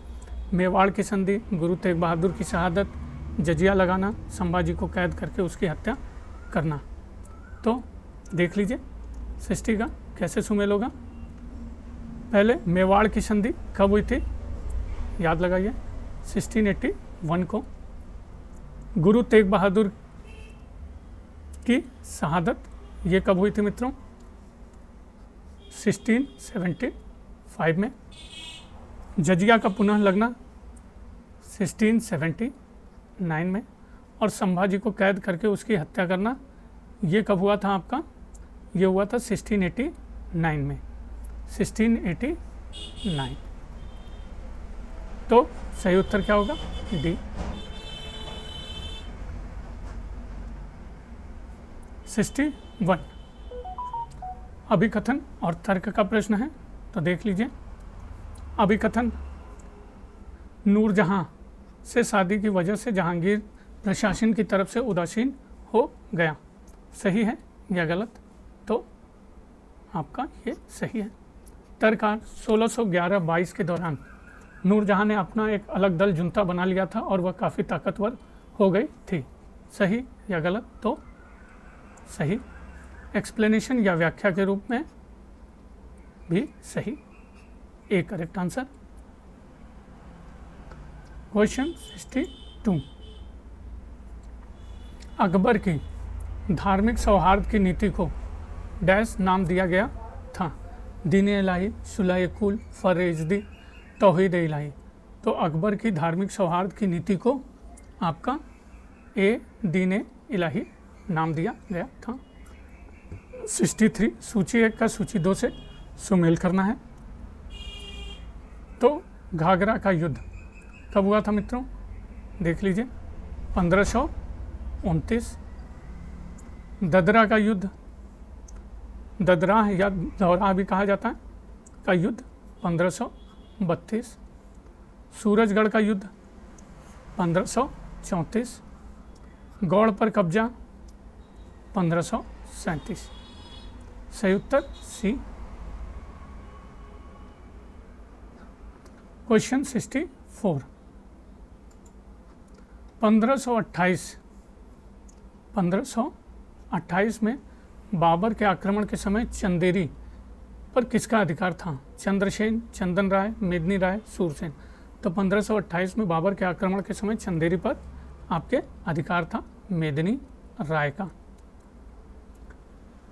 मेवाड़ की संधि, गुरु तेग बहादुर की शहादत, जजिया लगाना, संभाजी को कैद करके उसकी हत्या करना। तो देख लीजिए 60 का कैसे सुमेल होगा। पहले मेवाड़ की संधि कब हुई थी? याद लगाइए 1681 को। गुरु तेग बहादुर की शहादत ये कब हुई थी मित्रों? 1675 में। जजिया का पुनः लगना 1679 में। और संभाजी को कैद करके उसकी हत्या करना ये कब हुआ था आपका? ये हुआ था 1689 में। 1689। तो सही उत्तर क्या होगा? डी। 61 अभिकथन और तर्क का प्रश्न है, तो देख लीजिए। अभिकथन नूरजहां से शादी की वजह से जहांगीर प्रशासन की तरफ से उदासीन हो गया। सही है या गलत? तो आपका ये सही है। तर्ककार 1611-22 के दौरान नूरजहां ने अपना एक अलग दल जुनता बना लिया था और वह काफ़ी ताकतवर हो गई थी। सही या गलत? तो सही। एक्सप्लेनेशन या व्याख्या के रूप में भी सही। A correct answer. Question 62 Akbar की धार्मिक सौहार्द की नीति को डैश नाम दिया गया था? दीन इलाही, सुलह कुल, फरेजदी, तौहीद इलाही। तो अकबर की धार्मिक सौहार्द की नीति को आपका ए दीन इलाही नाम दिया गया था। 63 सूची 1 का सूची 2 से सुमेल करना है। तो घाघरा का युद्ध कब हुआ था मित्रों? देख लीजिए 1529। ददरा का युद्ध, ददराह या दौरा भी कहा जाता है, का युद्ध 1532। सूरजगढ़ का युद्ध 1534। गौड़ पर कब्जा 1537। सही उत्तर सी क्वेश्चन 64, 1528 में बाबर के आक्रमण के समय चंदेरी पर किसका अधिकार था? चंद्रसेन, चंदन राय, मेदिनी राय, सूरसेन। तो 1528 में बाबर के आक्रमण के समय चंदेरी पर आपके अधिकार था मेदिनी राय का।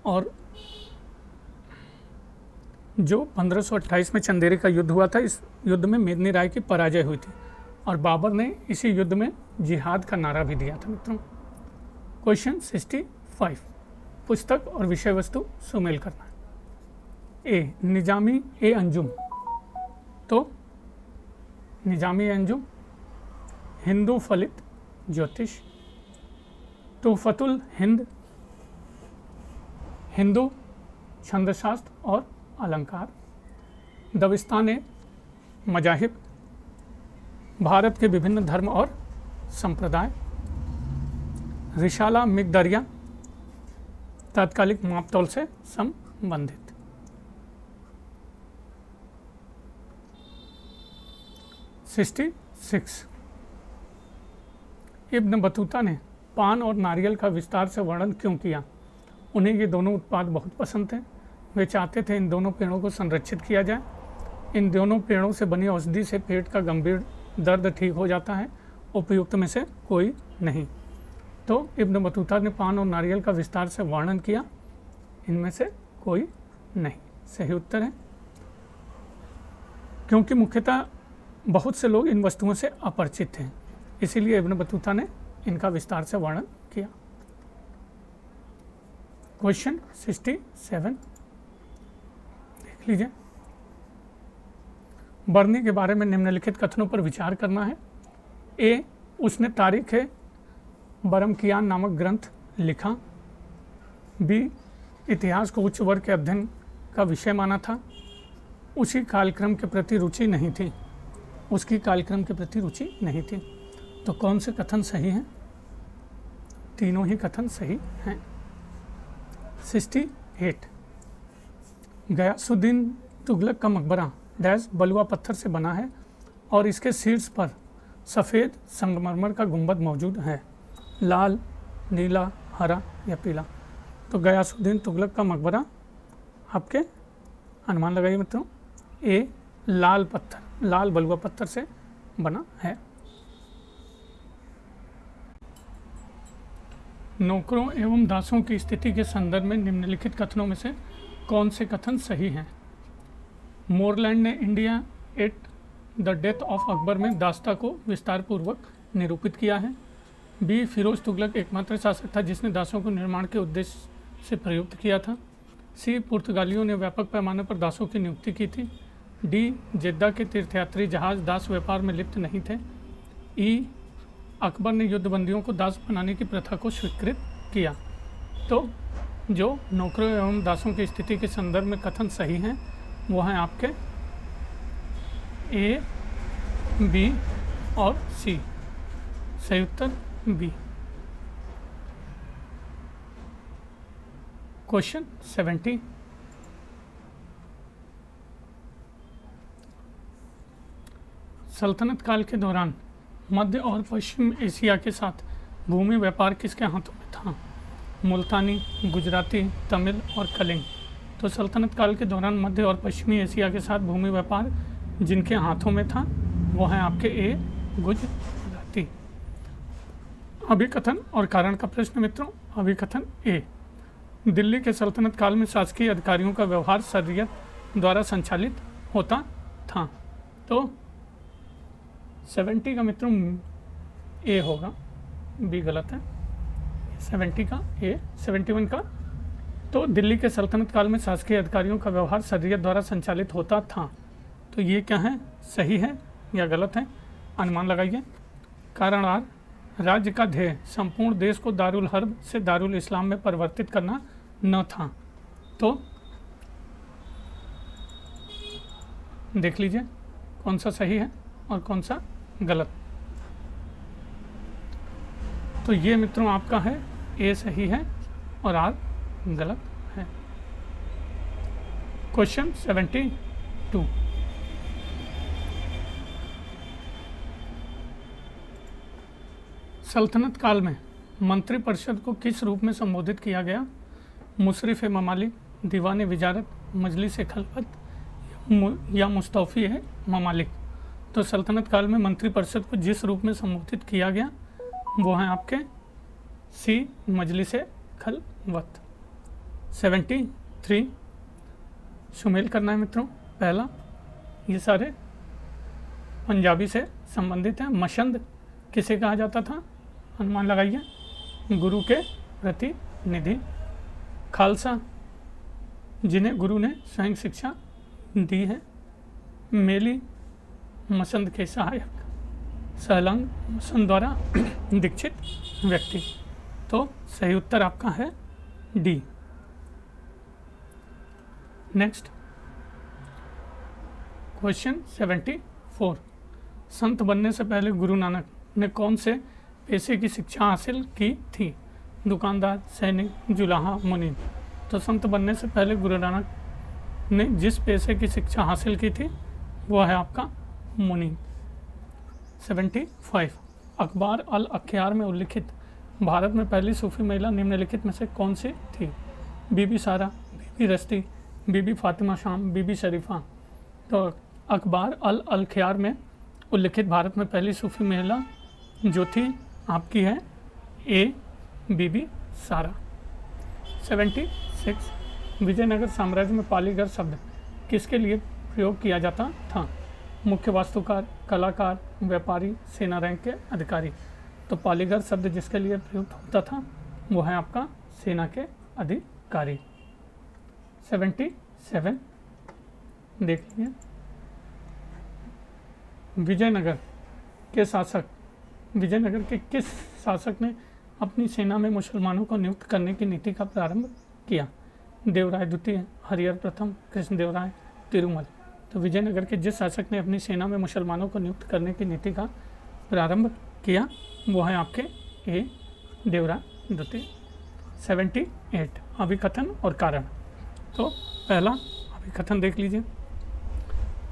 और जो 1528 में चंदेरी का युद्ध हुआ था, इस युद्ध में मेदिनी राय की पराजय हुई थी और बाबर ने इसी युद्ध में जिहाद का नारा भी दिया था मित्रों। क्वेश्चन 65, पुस्तक और विषय वस्तु सुमेल करना। ए निजामी ए अंजुम, तो निजामी अंजुम हिंदू फलित ज्योतिष, तुहफतुल हिंद हिंदू छंदशास्त्र और अलंकार, दबिस्तान मजाहिब भारत के विभिन्न धर्म और संप्रदाय, रिसाला मिकदरिया तात्कालिक मापतौल से संबंधित। सिक्सटी इब्न बतूता ने पान और नारियल का विस्तार से वर्णन क्यों किया? उन्हें ये दोनों उत्पाद बहुत पसंद थे। वे चाहते थे इन दोनों पेड़ों को संरक्षित किया जाए। इन दोनों पेड़ों से बनी औषधि से पेट का गंभीर दर्द ठीक हो जाता है, उपयुक्त में से कोई नहीं। तो इब्न बतूता ने पान और नारियल का विस्तार से वर्णन किया, इनमें से कोई नहीं सही उत्तर है, क्योंकि मुख्यतः बहुत से लोग इन वस्तुओं से अपरिचित थे, इसीलिए इब्न बतूता ने इनका विस्तार से वर्णन किया। क्वेश्चन 67 देख लीजिए। बर्नी के बारे में निम्नलिखित कथनों पर विचार करना है। ए उसने तारीख बरमकियान नामक ग्रंथ लिखा। बी इतिहास को उच्च वर्ग के अध्ययन का विषय माना था। उसकी कालक्रम के प्रति रुचि नहीं थी। तो कौन से कथन सही हैं? तीनों ही कथन सही हैं। 68 गयासुद्दीन तुगलक का मकबरा डैश बलुआ पत्थर से बना है और इसके शीर्ष पर सफ़ेद संगमरमर का गुंबद मौजूद है। लाल, नीला, हरा या पीला। तो गयासुद्दीन तुगलक का मकबरा आपके अनुमान लगाइए मित्रों। ए लाल बलुआ पत्थर से बना है। नौकरों एवं दासों की स्थिति के संदर्भ में निम्नलिखित कथनों में से कौन से कथन सही हैं? मोरलैंड ने India at the death of Akbar में दासता को विस्तार पूर्वक निरूपित किया है। बी फिरोज तुगलक एकमात्र शासक था जिसने दासों को निर्माण के उद्देश्य से प्रयुक्त किया था। सी पुर्तगालियों ने व्यापक पैमाने पर दासों की नियुक्ति की थी। डी जेद्दा के तीर्थयात्री जहाज दास व्यापार में लिप्त नहीं थे। ई अकबर ने युद्धबंदियों को दास बनाने की प्रथा को स्वीकृत किया। तो जो नौकरों एवं दासों की स्थिति के संदर्भ में कथन सही हैं वो हैं आपके ए, बी और सी। सही उत्तर बी। क्वेश्चन 70 सल्तनत काल के दौरान मध्य और पश्चिम एशिया के साथ भूमि व्यापार किसके हाथों में था? मुल्तानी, गुजराती, तमिल और कलिंग। तो सल्तनत काल के दौरान मध्य और पश्चिमी एशिया के साथ भूमि व्यापार जिनके हाथों में था वो हैं आपके ए, गुजराती। अभिकथन और कारण का प्रश्न मित्रों। अभिकथन ए दिल्ली के सल्तनत काल में शासकीय अधिकारियों का व्यवहार शरीयत द्वारा संचालित होता था। तो 70 का मित्रों ए होगा, बी गलत है। 70 का ए, 71 का। तो दिल्ली के सल्तनत काल में शासकीय अधिकारियों का व्यवहार शरीयत द्वारा संचालित होता था। तो ये क्या है, सही है या गलत है? अनुमान लगाइए। कारण आर राज्य का ध्येय संपूर्ण देश को दारुल हर्ब से दारुल इस्लाम में परिवर्तित करना न था। तो देख लीजिए कौन सा सही है और कौन सा गलत। तो ये मित्रों आपका है ए सही है और आर गलत है। क्वेश्चन 72 सल्तनत काल में मंत्रिपरिषद को किस रूप में संबोधित किया गया? मुशरिफ ममालिक, दीवान विजारत, मजलिस खलफत या मुस्तौफी है ममालिक। तो सल्तनत काल में मंत्रिपरिषद को जिस रूप में संबोधित किया गया वो है आपके सी मजलिस खलवत। 73 शुमेल करना है मित्रों। पहला, ये सारे पंजाबी से संबंधित हैं। मशंद किसे कहा जाता था? अनुमान लगाइए। गुरु के प्रतिनिधि। खालसा, जिन्हें गुरु ने स्वयं शिक्षा दी है। मेली, मसंद के सहायक। सहलंग, मसंद द्वारा दीक्षित व्यक्ति। तो सही उत्तर आपका है डी। Next question 74। संत बनने से पहले गुरु नानक ने कौन से पेशे की शिक्षा हासिल की थी? दुकानदार, सैनिक, जुलाहा, मुनीम। तो संत बनने से पहले गुरु नानक ने जिस पेशे की शिक्षा हासिल की थी वो है आपका मुनीम। 75 अखबार अल अख्यार में उल्लिखित भारत में पहली सूफी महिला निम्नलिखित में से कौन सी थी? बीबी सारा, बीबी रस्ती, बीबी फातिमा शाम, बीबी शरीफा। तो अखबार अल अख्यार में उल्लिखित भारत में पहली सूफी महिला जो थी आपकी है ए बीबी सारा। 76 विजयनगर साम्राज्य में पालीगर शब्द किसके लिए प्रयोग किया जाता था? मुख्य वास्तुकार, कलाकार, व्यापारी, सेना रैंक के अधिकारी। तो पालीगर शब्द जिसके लिए प्रयुक्त होता था वो है आपका सेना के अधिकारी। 77 देख लीजिए। विजयनगर के किस शासक ने अपनी सेना में मुसलमानों को नियुक्त करने की नीति का प्रारंभ किया? देवराय द्वितीय, हरिहर प्रथम, कृष्णदेवराय, तिरुमल। तो विजयनगर के जिस शासक ने अपनी सेना में मुसलमानों को नियुक्त करने की नीति का प्रारंभ किया वो है आपके ए देवराय द्वितीय। 78 अभिकथन और कारण। तो पहला अभिकथन देख लीजिए।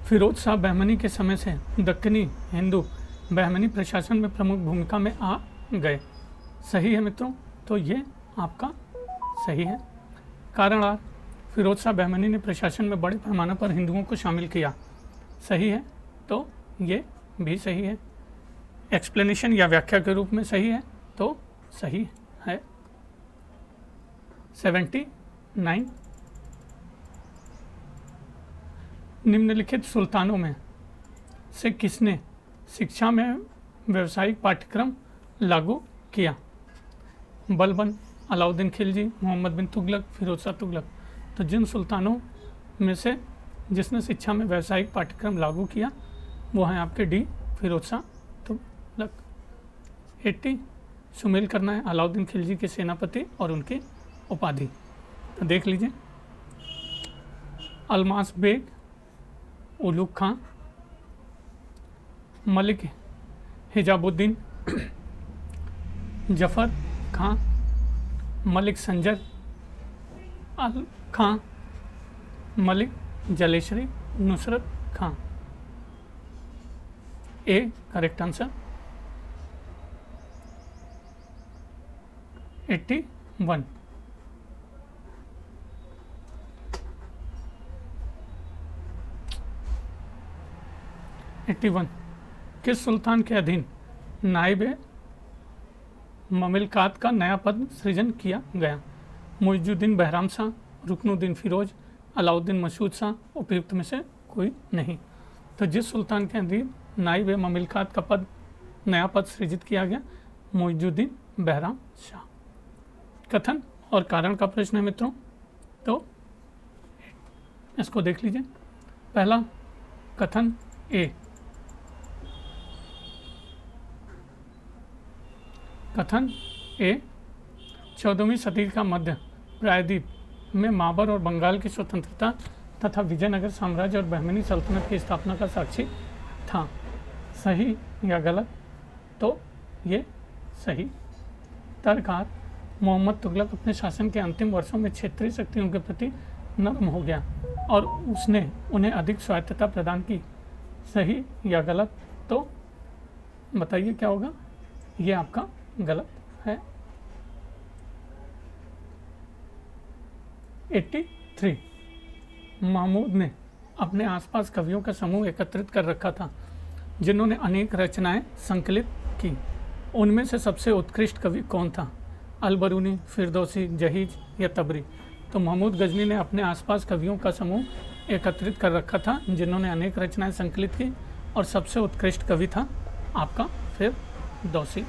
फिरोज शाह बहमनी के समय से दक्कनी हिंदू बहमनी प्रशासन में प्रमुख भूमिका में आ गए। सही है मित्रों, तो ये आपका सही है। कारण आर, फिरोज शाह बहमनी ने प्रशासन में बड़े पैमाने पर हिंदुओं को शामिल किया। सही है, तो ये भी सही है। एक्सप्लेनेशन या व्याख्या के रूप में सही है, तो सही है। 79 निम्नलिखित सुल्तानों में से किसने शिक्षा में व्यावसायिक पाठ्यक्रम लागू किया? बलबन, अलाउद्दीन खिलजी, मोहम्मद बिन तुगलक, फिरोज शाह तुगलक। तो जिन सुल्तानों में से जिसने शिक्षा में व्यावसायिक पाठ्यक्रम लागू किया वो हैं आपके डी फिरोज शाह तुगलक। 80 शुमेल करना है अलाउद्दीन खिलजी के सेनापति और उनकी उपाधि। तो देख लीजिए। Almas bag, Ulugh Khan, Malik हिजाबुद्दीन, Zafar Khan, Malik Sanjar Al Khan, Malik Jaleshwari, Nusrat Khan. A correct answer. 81 81 किस सुल्तान के अधीन नाइब ममिलकात का नया पद सृजन किया गया? मुइजुद्दीन बहराम शाह, रुकनुद्दीन फिरोज, अलाउद्दीन मसूद शाह। उपयुक्त में से कोई नहीं। तो जिस सुल्तान के अधीन नाइब ममिलकात का नया पद सृजित किया गया मुइजुद्दीन बहराम शाह। कथन और कारण का प्रश्न है मित्रों, तो इसको देख लीजिए। पहला कथन ए, कथन ए 14वीं सदी का मध्य प्रायद्वीप में माबर और बंगाल की स्वतंत्रता तथा विजयनगर साम्राज्य और बहमनी सल्तनत की स्थापना का साक्षी था। सही या गलत? तो ये सही। तर्ककार मोहम्मद तुगलक अपने शासन के अंतिम वर्षों में क्षेत्रीय शक्तियों के प्रति नर्म हो गया और उसने उन्हें अधिक स्वायत्तता प्रदान की। सही या गलत? तो बताइए क्या होगा? ये आपका गलत है। 83, महमूद ने अपने आसपास कवियों का समूह एकत्रित कर रखा था जिन्होंने अनेक रचनाएं संकलित की। उनमें से सबसे उत्कृष्ट कवि कौन था? अल-बरूनी, फिरदौसी, जहीज या तबरी? तो महमूद गजनी ने अपने आसपास कवियों का समूह एकत्रित कर रखा था जिन्होंने अनेक रचनाएं संकलित की और सबसे उत्कृष्ट कवि था आपका फिरदौसी।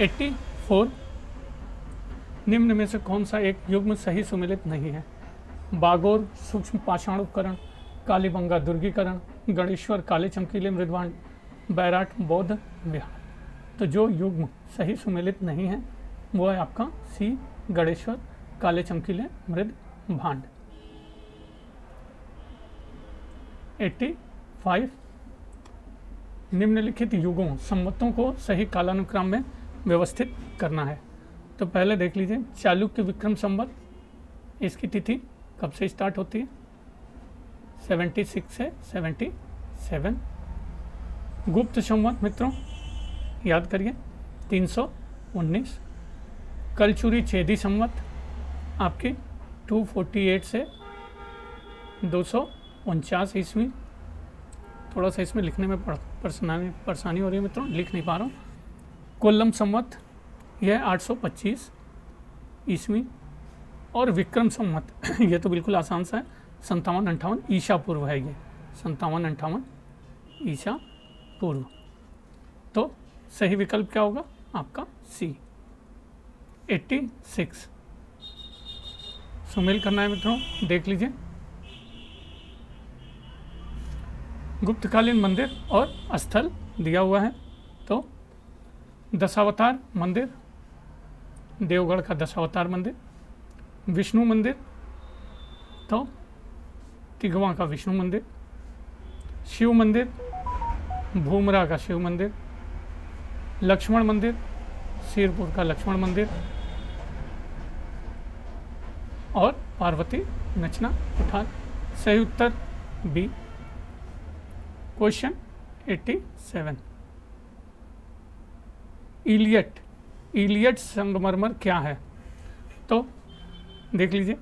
84, निम्न में से कौन सा एक युग्म सही सुमेलित नहीं है? बागोर सूक्ष्म पाषाण उपकरण, कालीबंगा दुर्गीकरण, गणेश्वर काले चमकीले मृदभांड, बैराट बौद्ध विहार? तो जो युग्म सही सुमेलित नहीं है वो है आपका सी, गणेश्वर काले चमकीले मृद भांड। 85, निम्नलिखित युगों संवतों को सही कालानुक्रम में व्यवस्थित करना है। तो पहले देख लीजिए, चालुक्य विक्रम संवत, इसकी तिथि कब से स्टार्ट होती है? 76 से 77। गुप्त संवत मित्रों याद करिए 319। कलचुरी चेदी संवत आपकी 248 से 249 ईस्वी। थोड़ा सा इसमें लिखने में परेशानी हो रही है मित्रों, लिख नहीं पा रहा हूँ। कोल्लम संवत यह 825 ईस्वी। और विक्रम संवत ये तो बिल्कुल आसान सा है, 57-58 ईसा पूर्व है ये, 57-58 ईसा पूर्व। तो सही विकल्प क्या होगा आपका? सी। 86, सुमेल करना है मित्रों, देख लीजिए। गुप्तकालीन मंदिर और स्थल दिया हुआ है। तो दशावतार मंदिर, देवगढ़ का दशावतार मंदिर। विष्णु मंदिर, तो तिगवा का विष्णु मंदिर। शिव मंदिर, भूमरा का शिव मंदिर। लक्ष्मण मंदिर, सिरपुर का लक्ष्मण मंदिर। और पार्वती नचना उठान। सही उत्तर बी। क्वेश्चन 87, इलियट संगमरमर क्या है? तो देख लीजिए,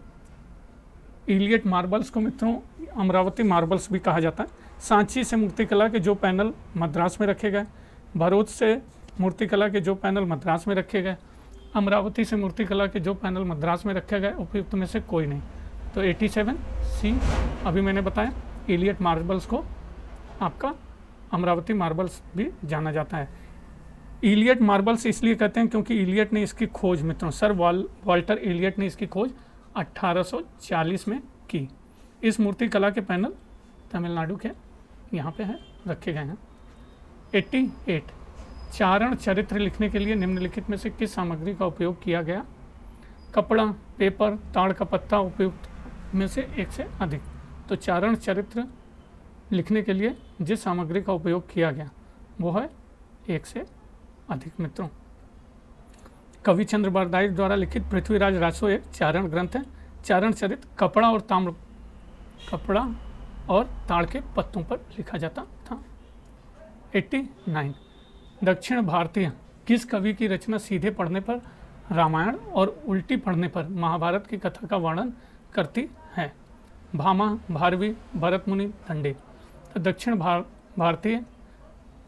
इलियट मार्बल्स को मित्रों अमरावती मार्बल्स भी कहा जाता है। सांची से मूर्तिकला के जो पैनल मद्रास में रखे गए, भरूच से मूर्तिकला के जो पैनल मद्रास में रखे गए, अमरावती से मूर्तिकला के जो पैनल मद्रास में रखे गए, उपयुक्त में से कोई नहीं। तो 87 सी। अभी मैंने बताया इलियट मार्बल्स को आपका अमरावती मार्बल्स भी जाना जाता है। इलियट मार्बल्स इसलिए कहते हैं क्योंकि इलियट ने इसकी खोज मित्रों, सर वाल्टर इलियट ने इसकी खोज 1840 में की। इस मूर्तिकला के पैनल तमिलनाडु के यहाँ पे हैं, रखे गए हैं। 88, चारण चरित्र लिखने के लिए निम्नलिखित में से किस सामग्री का उपयोग किया गया? कपड़ा, पेपर, ताड़ का पत्ता, उपयुक्त में से एक से अधिक। तो चारण चरित्र लिखने के लिए जिस सामग्री का उपयोग किया गया वो है एक से अधिक मित्रों। कविचंद्र बरदाई द्वारा लिखित पृथ्वीराज रासो एक चारण ग्रंथ है। चारण चरित्र कपड़ा और ताड़ के पत्तों पर लिखा जाता था। 89, दक्षिण भारतीय किस कवि की रचना सीधे पढ़ने पर रामायण और उल्टी पढ़ने पर महाभारत की कथा का वर्णन करती है? भामा, भारवी, भरत मुनि, दंडे? तो दक्षिण भारतीय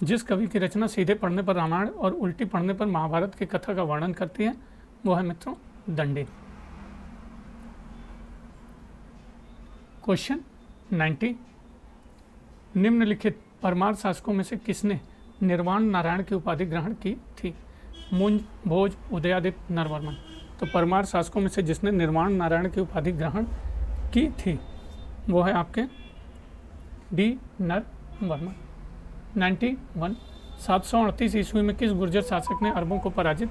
जिस कवि की रचना सीधे पढ़ने पर रामायण और उल्टी पढ़ने पर महाभारत की कथा का वर्णन करती है वो है मित्रों दंडे। क्वेश्चन 90, निम्नलिखित परमार शासकों में से किसने निर्वाण नारायण की उपाधि ग्रहण की थी? मुंज, भोज, उदयादित्य, नरवर्मन? तो परमार शासकों में से जिसने निर्वाण नारायण की उपाधि ग्रहण की थी वो है आपके डी नरवर्मन। 91, 738 ईस्वी में किस गुर्जर शासक ने अरबों को पराजित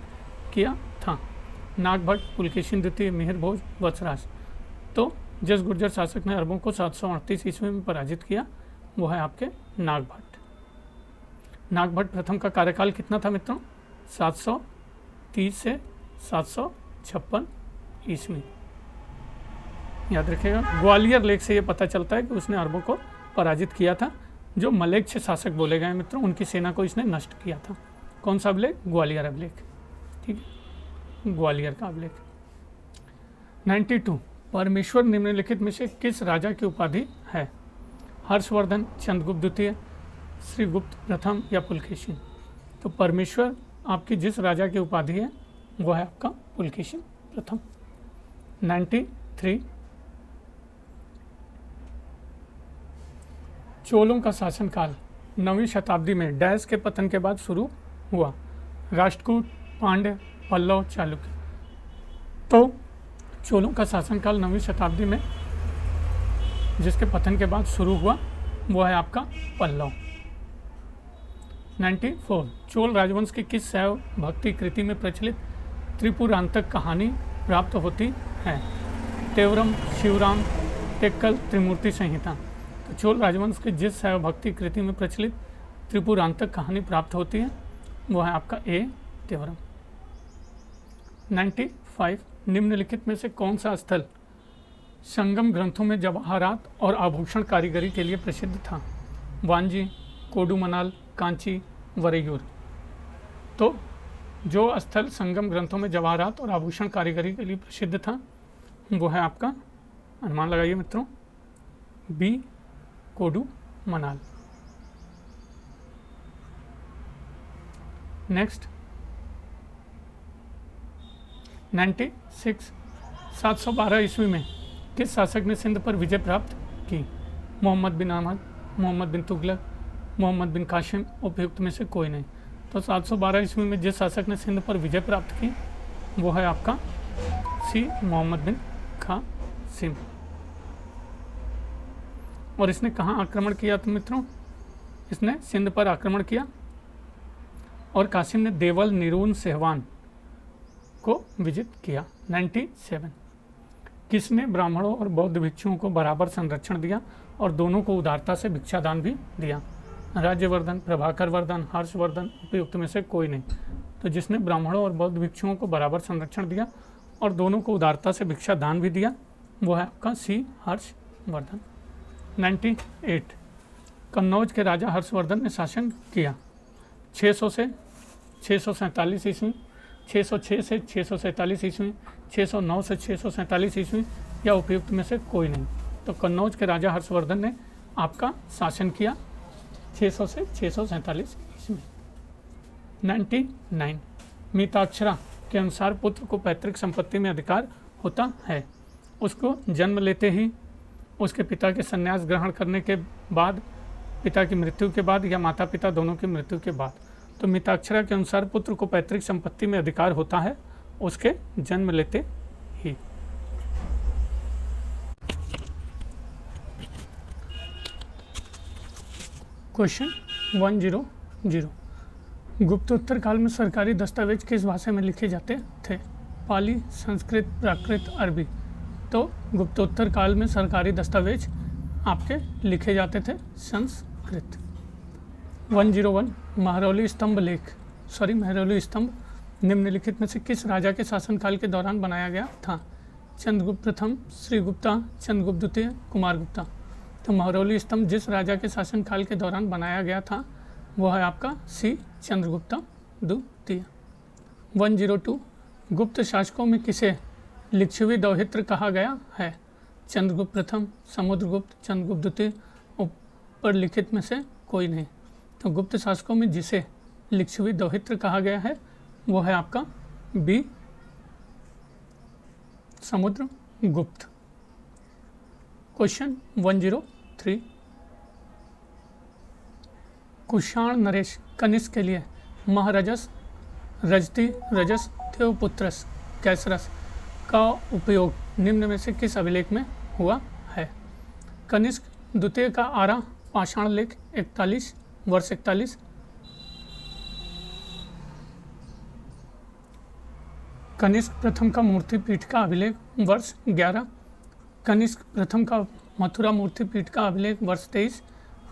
किया था? नागभट्ट, पुलकेशिन द्वितीय, मिहिर भोज, वत्सराज? तो जिस गुर्जर शासक ने अरबों को 738 ईस्वी में पराजित किया वो है आपके नागभट्ट। नागभट्ट प्रथम का कार्यकाल कितना था मित्रों? 730 से 756 ईस्वी। याद रखिएगा। ग्वालियर लेख से ये पता चलता है कि उसने अरबों को पराजित किया था। जो मलेच्छ शासक बोले गए मित्रों उनकी सेना को इसने नष्ट किया था। कौन सा अभिलेख? ग्वालियर अभिलेख। ठीक है, ग्वालियर का अभिलेख। 92 परमेश्वर निम्नलिखित में से किस राजा की उपाधि है? हर्षवर्धन, चंद्रगुप्त द्वितीय, श्रीगुप्त प्रथम या पुलकेशिन? तो परमेश्वर आपकी जिस राजा की उपाधि है वो है आपका पुलकेशिन प्रथम। 93 चोलों का शासनकाल 9वीं शताब्दी में डैश के पतन के बाद शुरू हुआ? राष्ट्रकूट, पांड्य, पल्लव, चालुक्य? तो चोलों का शासनकाल 9वीं शताब्दी में जिसके पतन के बाद शुरू हुआ वो है आपका पल्लव। 94 चोल राजवंश की किस शैव भक्ति कृति में प्रचलित त्रिपुरांतक कहानी प्राप्त होती है? तेवरम, शिवराम, टेक्कल, त्रिमूर्ति संहिता? तो चोल राजवंश की जिस शैव भक्ति कृति में प्रचलित त्रिपुरांतक कहानी प्राप्त होती है वो है आपका ए तेवरम। 95 निम्नलिखित में से कौन सा स्थल संगम ग्रंथों में जवाहरात और आभूषण कारीगरी के लिए प्रसिद्ध था? वांजी, कोडुमनाल, कांची, वरैयूर? तो जो स्थल संगम ग्रंथों में जवाहरात और आभूषण कारीगरी के लिए प्रसिद्ध था वो है आपका, अनुमान लगाइए मित्रों, बी कोडुमनाल। नेक्स्ट 96 712 ईस्वी में किस शासक ने सिंध पर विजय प्राप्त की? मोहम्मद बिन अहमद, मोहम्मद बिन तुगलक, मोहम्मद बिन कासिम? उपयुक्त में से कोई नहीं। तो 712 ईस्वी में जिस शासक ने सिंध पर विजय प्राप्त की वो है आपका सी मोहम्मद बिन कासिम। और इसने कहाँ आक्रमण किया? तो मित्रों इसने सिंध पर आक्रमण किया और कासिम ने देवल, निरून, सेहवान को विजित किया। 97 किसने ब्राह्मणों और बौद्ध भिक्षुओं को बराबर संरक्षण दिया और दोनों को उदारता से भिक्षादान भी दिया? राज्यवर्धन, प्रभाकर वर्धन, हर्षवर्धन? उपयुक्त में से कोई नहीं। तो जिसने ब्राह्मणों और बौद्ध भिक्षुओं को बराबर संरक्षण दिया और दोनों को उदारता से भिक्षादान भी दिया वो है आपका सी हर्षवर्धन। 98 कन्नौज के राजा हर्षवर्धन ने शासन किया 600 से 647 ईस्वी, 606 से 647 ईस्वी, 609 से 647 ईस्वी या उपयुक्त में से कोई नहीं। तो कन्नौज के राजा हर्षवर्धन ने आपका शासन किया 600 से 647 ईस्वी। 99 मिताक्षरा के अनुसार पुत्र को पैतृक संपत्ति में अधिकार होता है उसको जन्म लेते ही, उसके पिता के संन्यास ग्रहण करने के बाद, पिता की मृत्यु के बाद या माता पिता दोनों की मृत्यु के बाद। तो मिताक्षरा के अनुसार पुत्र को पैतृक संपत्ति में अधिकार होता है उसके जन्म लेते ही। क्वेश्चन 100 गुप्तोत्तर काल में सरकारी दस्तावेज किस भाषा में लिखे जाते थे? पाली, संस्कृत, प्राकृत, अरबी? तो गुप्तोत्तर काल में सरकारी दस्तावेज आपके लिखे जाते थे संस्कृत। 101 महरौली स्तंभ निम्नलिखित में से किस राजा के शासनकाल के दौरान बनाया गया था? चंद्रगुप्त प्रथम, श्रीगुप्ता, चंद्रगुप्त द्वितीय, कुमारगुप्ता? तो महरौली स्तंभ जिस राजा के शासनकाल के दौरान बनाया गया था वो है आपका सी चंद्रगुप्ता द्वितीय। 102 गुप्त शासकों में किसे लिच्छवी दौहित्र कहा गया है? चंद्रगुप्त प्रथम, समुद्रगुप्त, चंद्रगुप्त द्वितीय? ऊपर लिखित में से कोई नहीं। तो गुप्त शासकों में जिसे लिच्छवी दौहित्र कहा गया है वो है आपका बी समुद्रगुप्त। क्वेश्चन 103 कुषाण नरेश कनिष्क के लिए महारजस, रजती, रजस, थेवपुत्रस, कैसरस का उपयोग निम्न में से किस अभिलेख में हुआ है? कनिष्क द्वितीय का आरा पाषाण लेख 41 वर्ष 41, कनिष्क प्रथम का मूर्ति पीठ का अभिलेख वर्ष 11, कनिष्क प्रथम का मथुरा मूर्ति पीठ का अभिलेख वर्ष 23,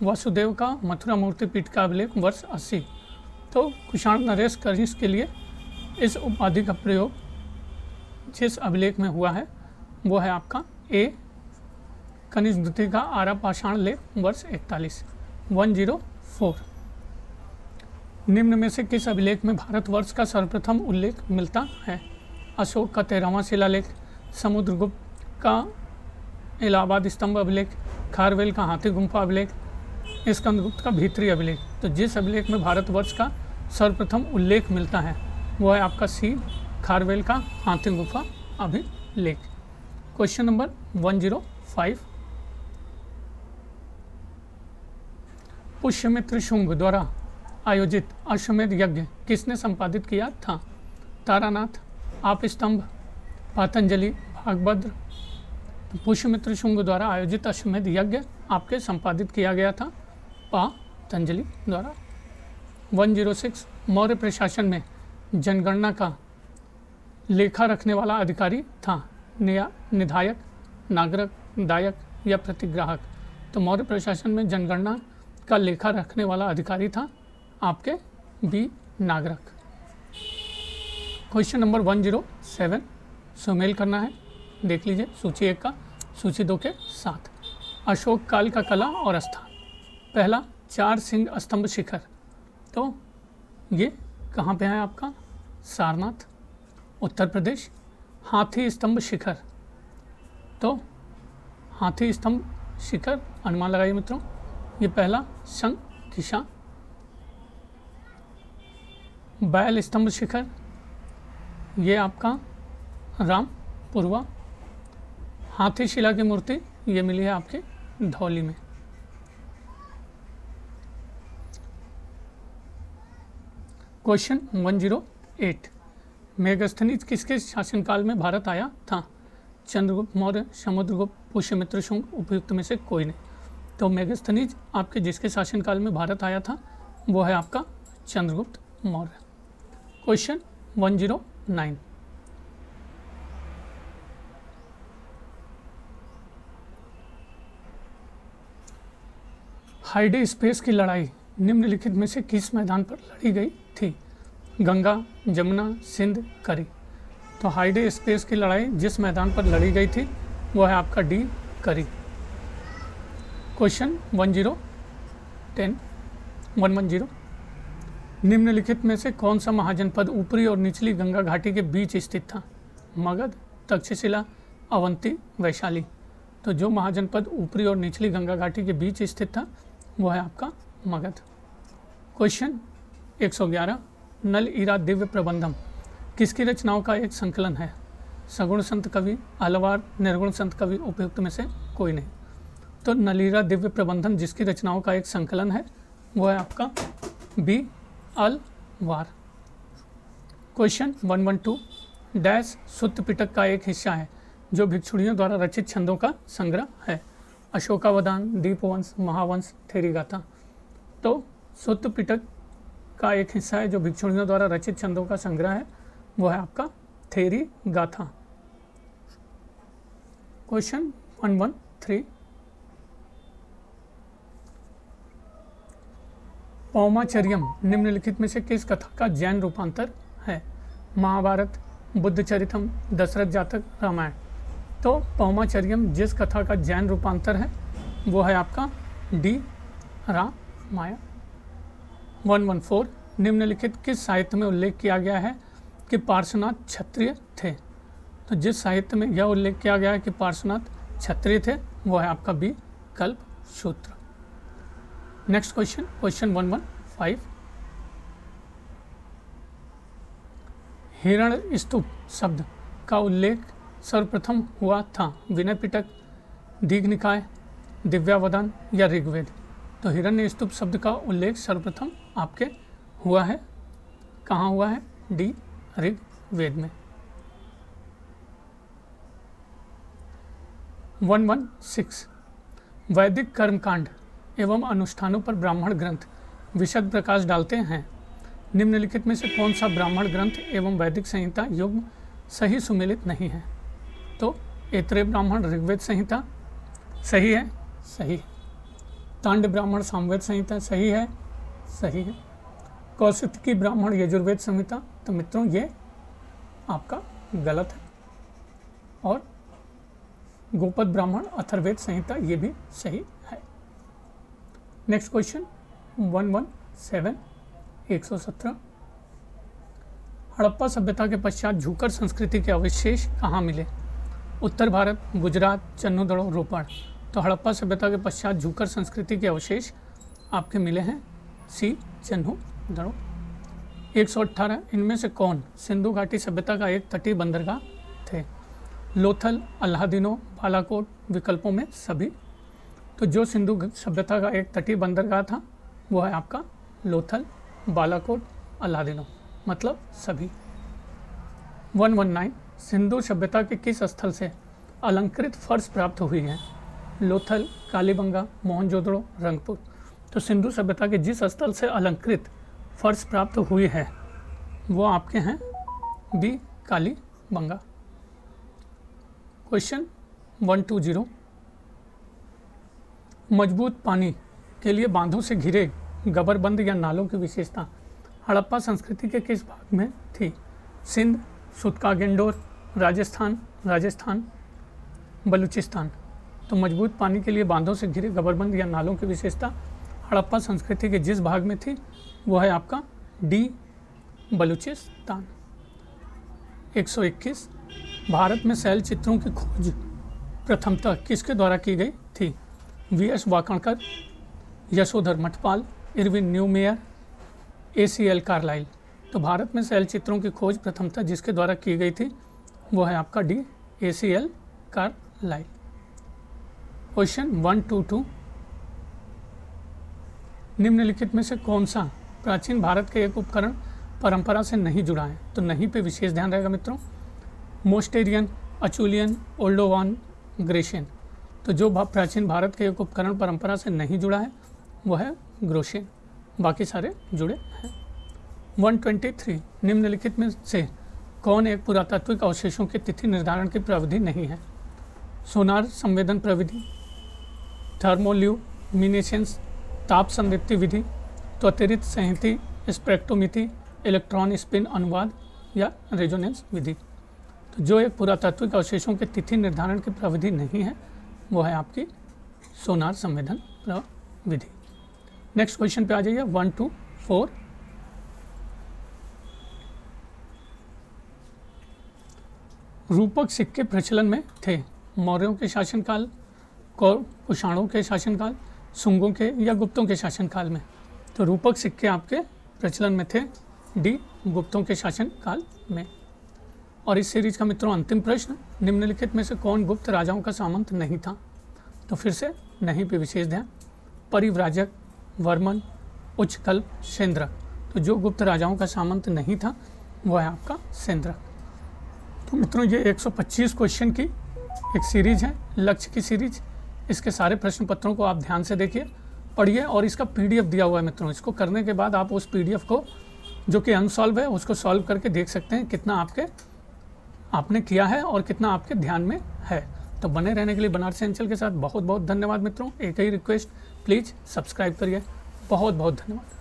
वासुदेव का मथुरा मूर्ति पीठ का अभिलेख वर्ष 80। तो कुषाण नरेश कनिष्क के लिए इस उपाधि का प्रयोग जिस अभिलेख में हुआ है वो है आपका ए कनिष्क द्वितीय का आरा पाषाण लेख वर्ष 41। 104 निम्न में से किस अभिलेख में भारतवर्ष का सर्वप्रथम उल्लेख मिलता है? अशोक का 13वां शिलालेख, समुद्रगुप्त का इलाहाबाद स्तंभ अभिलेख, खारवेल का हाथी गुम्फा अभिलेख, स्कंदगुप्त का भीतरी अभिलेख। तो जिस अभिलेख में भारतवर्ष का सर्वप्रथम उल्लेख मिलता है वो है आपका सी, खारवेल का हाथी गुम्फा अभिलेख। क्वेश्चन नंबर 105, पुष्यमित्र शुंग द्वारा आयोजित अश्वमेध यज्ञ किसने संपादित किया था? तारानाथ, आप स्तंभ, पातंजलि, भागभद्र। पुष्यमित्र शुंग द्वारा आयोजित अश्वमेध यज्ञ आपके संपादित किया गया था पातंजलि द्वारा। 106, मौर्य प्रशासन में जनगणना का लेखा रखने वाला अधिकारी था? निधायक, नागरक, दायक या प्रतिग्राहक। तो मौर्य प्रशासन में जनगणना का लेखा रखने वाला अधिकारी था आपके बी, नागरक। क्वेश्चन नंबर 107, सुमेल करना है, देख लीजिए सूची 1 का सूची 2 के साथ। अशोक काल का कला और स्थान। पहला, 4 सिंह स्तंभ शिखर, तो ये कहाँ पे है आपका? सारनाथ, उत्तर प्रदेश। हाथी स्तंभ शिखर, तो हाथी स्तंभ शिखर, अनुमान लगाइए मित्रों, ये पहला शंखिशा। बैल स्तंभ शिखर, ये आपका रामपुरवा। हाथी शिला की मूर्ति ये मिली है आपके धौली में। क्वेश्चन 108, मेगस्थनीज किसके शासनकाल में भारत आया था? चंद्रगुप्त मौर्य, समुद्रगुप्त, पुष्यमित्र शुंग, उपयुक्त में से कोई नहीं। तो मेगस्थनीज आपके जिसके शासनकाल में भारत आया था वो है आपका चंद्रगुप्त मौर्य। क्वेश्चन 109, हाइडे स्पेस की लड़ाई निम्नलिखित में से किस मैदान पर लड़ी गई थी? गंगा, जमुना, सिंध, करी। तो हाइडे स्पेस की लड़ाई जिस मैदान पर लड़ी गई थी वो है आपका डी, करी। क्वेश्चन 110, निम्नलिखित में से कौन सा महाजनपद ऊपरी और निचली गंगा घाटी के बीच स्थित था? मगध, तक्षशिला, अवंती, वैशाली। तो जो महाजनपद ऊपरी और निचली गंगा घाटी के बीच स्थित था वो है आपका मगध। क्वेश्चन 111, नल ईरा दिव्य प्रबंधम किसकी रचनाओं का एक संकलन है? सगुण संत कवि, अलवार, निर्गुण संत कवि, उपयुक्त में से कोई नहीं। तो नलीरा दिव्य प्रबंधन जिसकी रचनाओं का एक संकलन है वो है आपका बी, अलवार। क्वेश्चन 112, डैश सुत्त पिटक का एक हिस्सा है जो भिक्षुणियों द्वारा रचित छंदों का संग्रह है? अशोकावधान, दीपवंश, महावंश, थेरी गाथा। तो सुत्त पिटक का एक हिस्सा है जो भिक्षुणियों द्वारा रचित छंदों का संग्रह है वो है आपका थेरी गाथा। क्वेश्चन 113, पौमाचर्यम निम्नलिखित में से किस कथा का जैन रूपांतर है? महाभारत, बुद्ध चरितम, दशरथ जातक, रामायण। तो पौमाचर्यम जिस कथा का जैन रूपांतर है वो है आपका डी, रामायण। 114, निम्नलिखित किस साहित्य में उल्लेख किया गया है कि पार्श्वनाथ क्षत्रिय थे? तो जिस साहित्य में यह उल्लेख किया गया है कि पार्श्वनाथ क्षत्रिय थे वो है आपका बी, कल्प सूत्र। नेक्स्ट क्वेश्चन, क्वेश्चन 115, हिरण स्तूप शब्द का उल्लेख सर्वप्रथम हुआ था? विनय पिटक, दीघनिकाय, दिव्यावधान या ऋग्वेद। तो हिरण्य स्तूप शब्द का उल्लेख सर्वप्रथम आपके हुआ है, कहाँ हुआ है? डी, ऋग्वेद में। 116, वैदिक कर्मकांड एवं अनुष्ठानों पर ब्राह्मण ग्रंथ विशद प्रकाश डालते हैं। निम्नलिखित में से कौन सा ब्राह्मण ग्रंथ एवं वैदिक संहिता युग्म सही सुमेलित नहीं है? तो ऐतरेय ब्राह्मण ऋग्वेद संहिता सही है, सही। तांड ब्राह्मण सामवेद संहिता सही है, सही है। कौशिकी ब्राह्मण यजुर्वेद संहिता, तो मित्रों ये आपका गलत है। और गोपद ब्राह्मण अथर्ववेद संहिता ये भी सही है। Next question 117, 117। हड़प्पा सभ्यता के पश्चात झूकर संस्कृति के अवशेष कहाँ मिले? उत्तर भारत, गुजरात, चन्नूदड़ो, रोपड़। तो हड़प्पा सभ्यता के पश्चात झूकर संस्कृति के अवशेष आपके मिले हैं सी, चन्नूदड़ो। 118। इनमें से कौन सिंधु घाटी सभ्यता का एक तटीय बंदरगाह थे? लोथल, अल्लादीनो, बालाकोट, विकल्पों में सभी। तो जो सिंधु सभ्यता का एक तटीय बंदरगाह था वो है आपका लोथल, बालाकोट, अल्लादीनो, मतलब सभी। 119। सिंधु सभ्यता के किस स्थल से अलंकृत फर्श प्राप्त हुई है? लोथल, कालीबंगा, मोहनजोदड़ो, रंगपुर। तो सिंधु सभ्यता के जिस स्थल से अलंकृत फर्श प्राप्त हुई है वो आपके हैं बी, कालीबंगा। क्वेश्चन 120। मजबूत पानी के लिए बांधों से घिरे गबरबंद या नालों की विशेषता हड़प्पा संस्कृति के किस भाग में थी? सिंध, सुतकागेंडोर, राजस्थान, बलूचिस्तान। तो मजबूत पानी के लिए बांधों से घिरे गबरबंद या नालों की विशेषता हड़प्पा संस्कृति के जिस भाग में थी वो है आपका डी, बलूचिस्तान। 121। भारत में शैल चित्रों की खोज प्रथमतः किसके द्वारा की गई थी? V S. Wakankar, Yashodhar Mathpal, Erwin Neumayer, A C L. Carlleyle. तो भारत में शैल चित्रों की खोज प्रथमतः जिसके द्वारा की गई थी वो है आपका डी, ए.सी.एल. कार्लाइल। क्वेश्चन 122। निम्नलिखित में से कौन सा प्राचीन भारत के एक उपकरण परंपरा से नहीं जुड़ा है? तो नहीं पे विशेष ध्यान रहेगा मित्रों। मोस्टेरियन, अचुलियन, ओल्डोवान, ग्रेशियन। तो जो प्राचीन भारत के एक उपकरण परंपरा से नहीं जुड़ा है वो है ग्रोशियन, बाकी सारे जुड़े हैं। 123। निम्नलिखित में से कौन एक पुरातात्विक अवशेषों की तिथि निर्धारण की प्रविधि नहीं है? सोनार संवेदन प्रविधि, थर्मोल्यूमिनेसेंस, ताप संदीप्ति विधि, त्वरित संहति स्पेक्ट्रोमिति, इलेक्ट्रॉन स्पिन अनुवाद या रेजोनेंस विधि। तो जो एक पुरातात्विक अवशेषों के तिथि निर्धारण की प्रविधि नहीं है वो है आपकी सोनार संवेदन प्रविधि। नेक्स्ट क्वेश्चन पे आ जाइए 124। रूपक सिक्के प्रचलन में थे मौर्यों के शासनकाल, कुषाणों के शासनकाल, शुंगों के या गुप्तों के शासनकाल में? तो रूपक सिक्के आपके प्रचलन में थे डी, गुप्तों के शासनकाल में। और इस सीरीज का मित्रों अंतिम प्रश्न, निम्नलिखित में से कौन गुप्त राजाओं का सामंत नहीं था? तो फिर से नहीं पे विशेष ध्यान। परिव्राजक, वर्मन, उच्चकल्प, सेंद्रक। तो जो गुप्त राजाओं का सामंत नहीं था वो है आपका सेंद्रक। तो मित्रों ये 125 क्वेश्चन की एक सीरीज है, लक्ष्य की सीरीज। इसके सारे प्रश्न पत्रों को आप ध्यान से देखिए, पढ़िए और इसका PDF दिया हुआ है मित्रों। इसको करने के बाद आप उस PDF को जो कि अनसॉल्व है उसको सॉल्व करके देख सकते हैं कितना आपने किया है और कितना आपके ध्यान में है। तो बने रहने के लिए बनारसी अंचल के साथ बहुत बहुत धन्यवाद मित्रों। एक ही रिक्वेस्ट, प्लीज़ सब्सक्राइब करिए। बहुत बहुत धन्यवाद।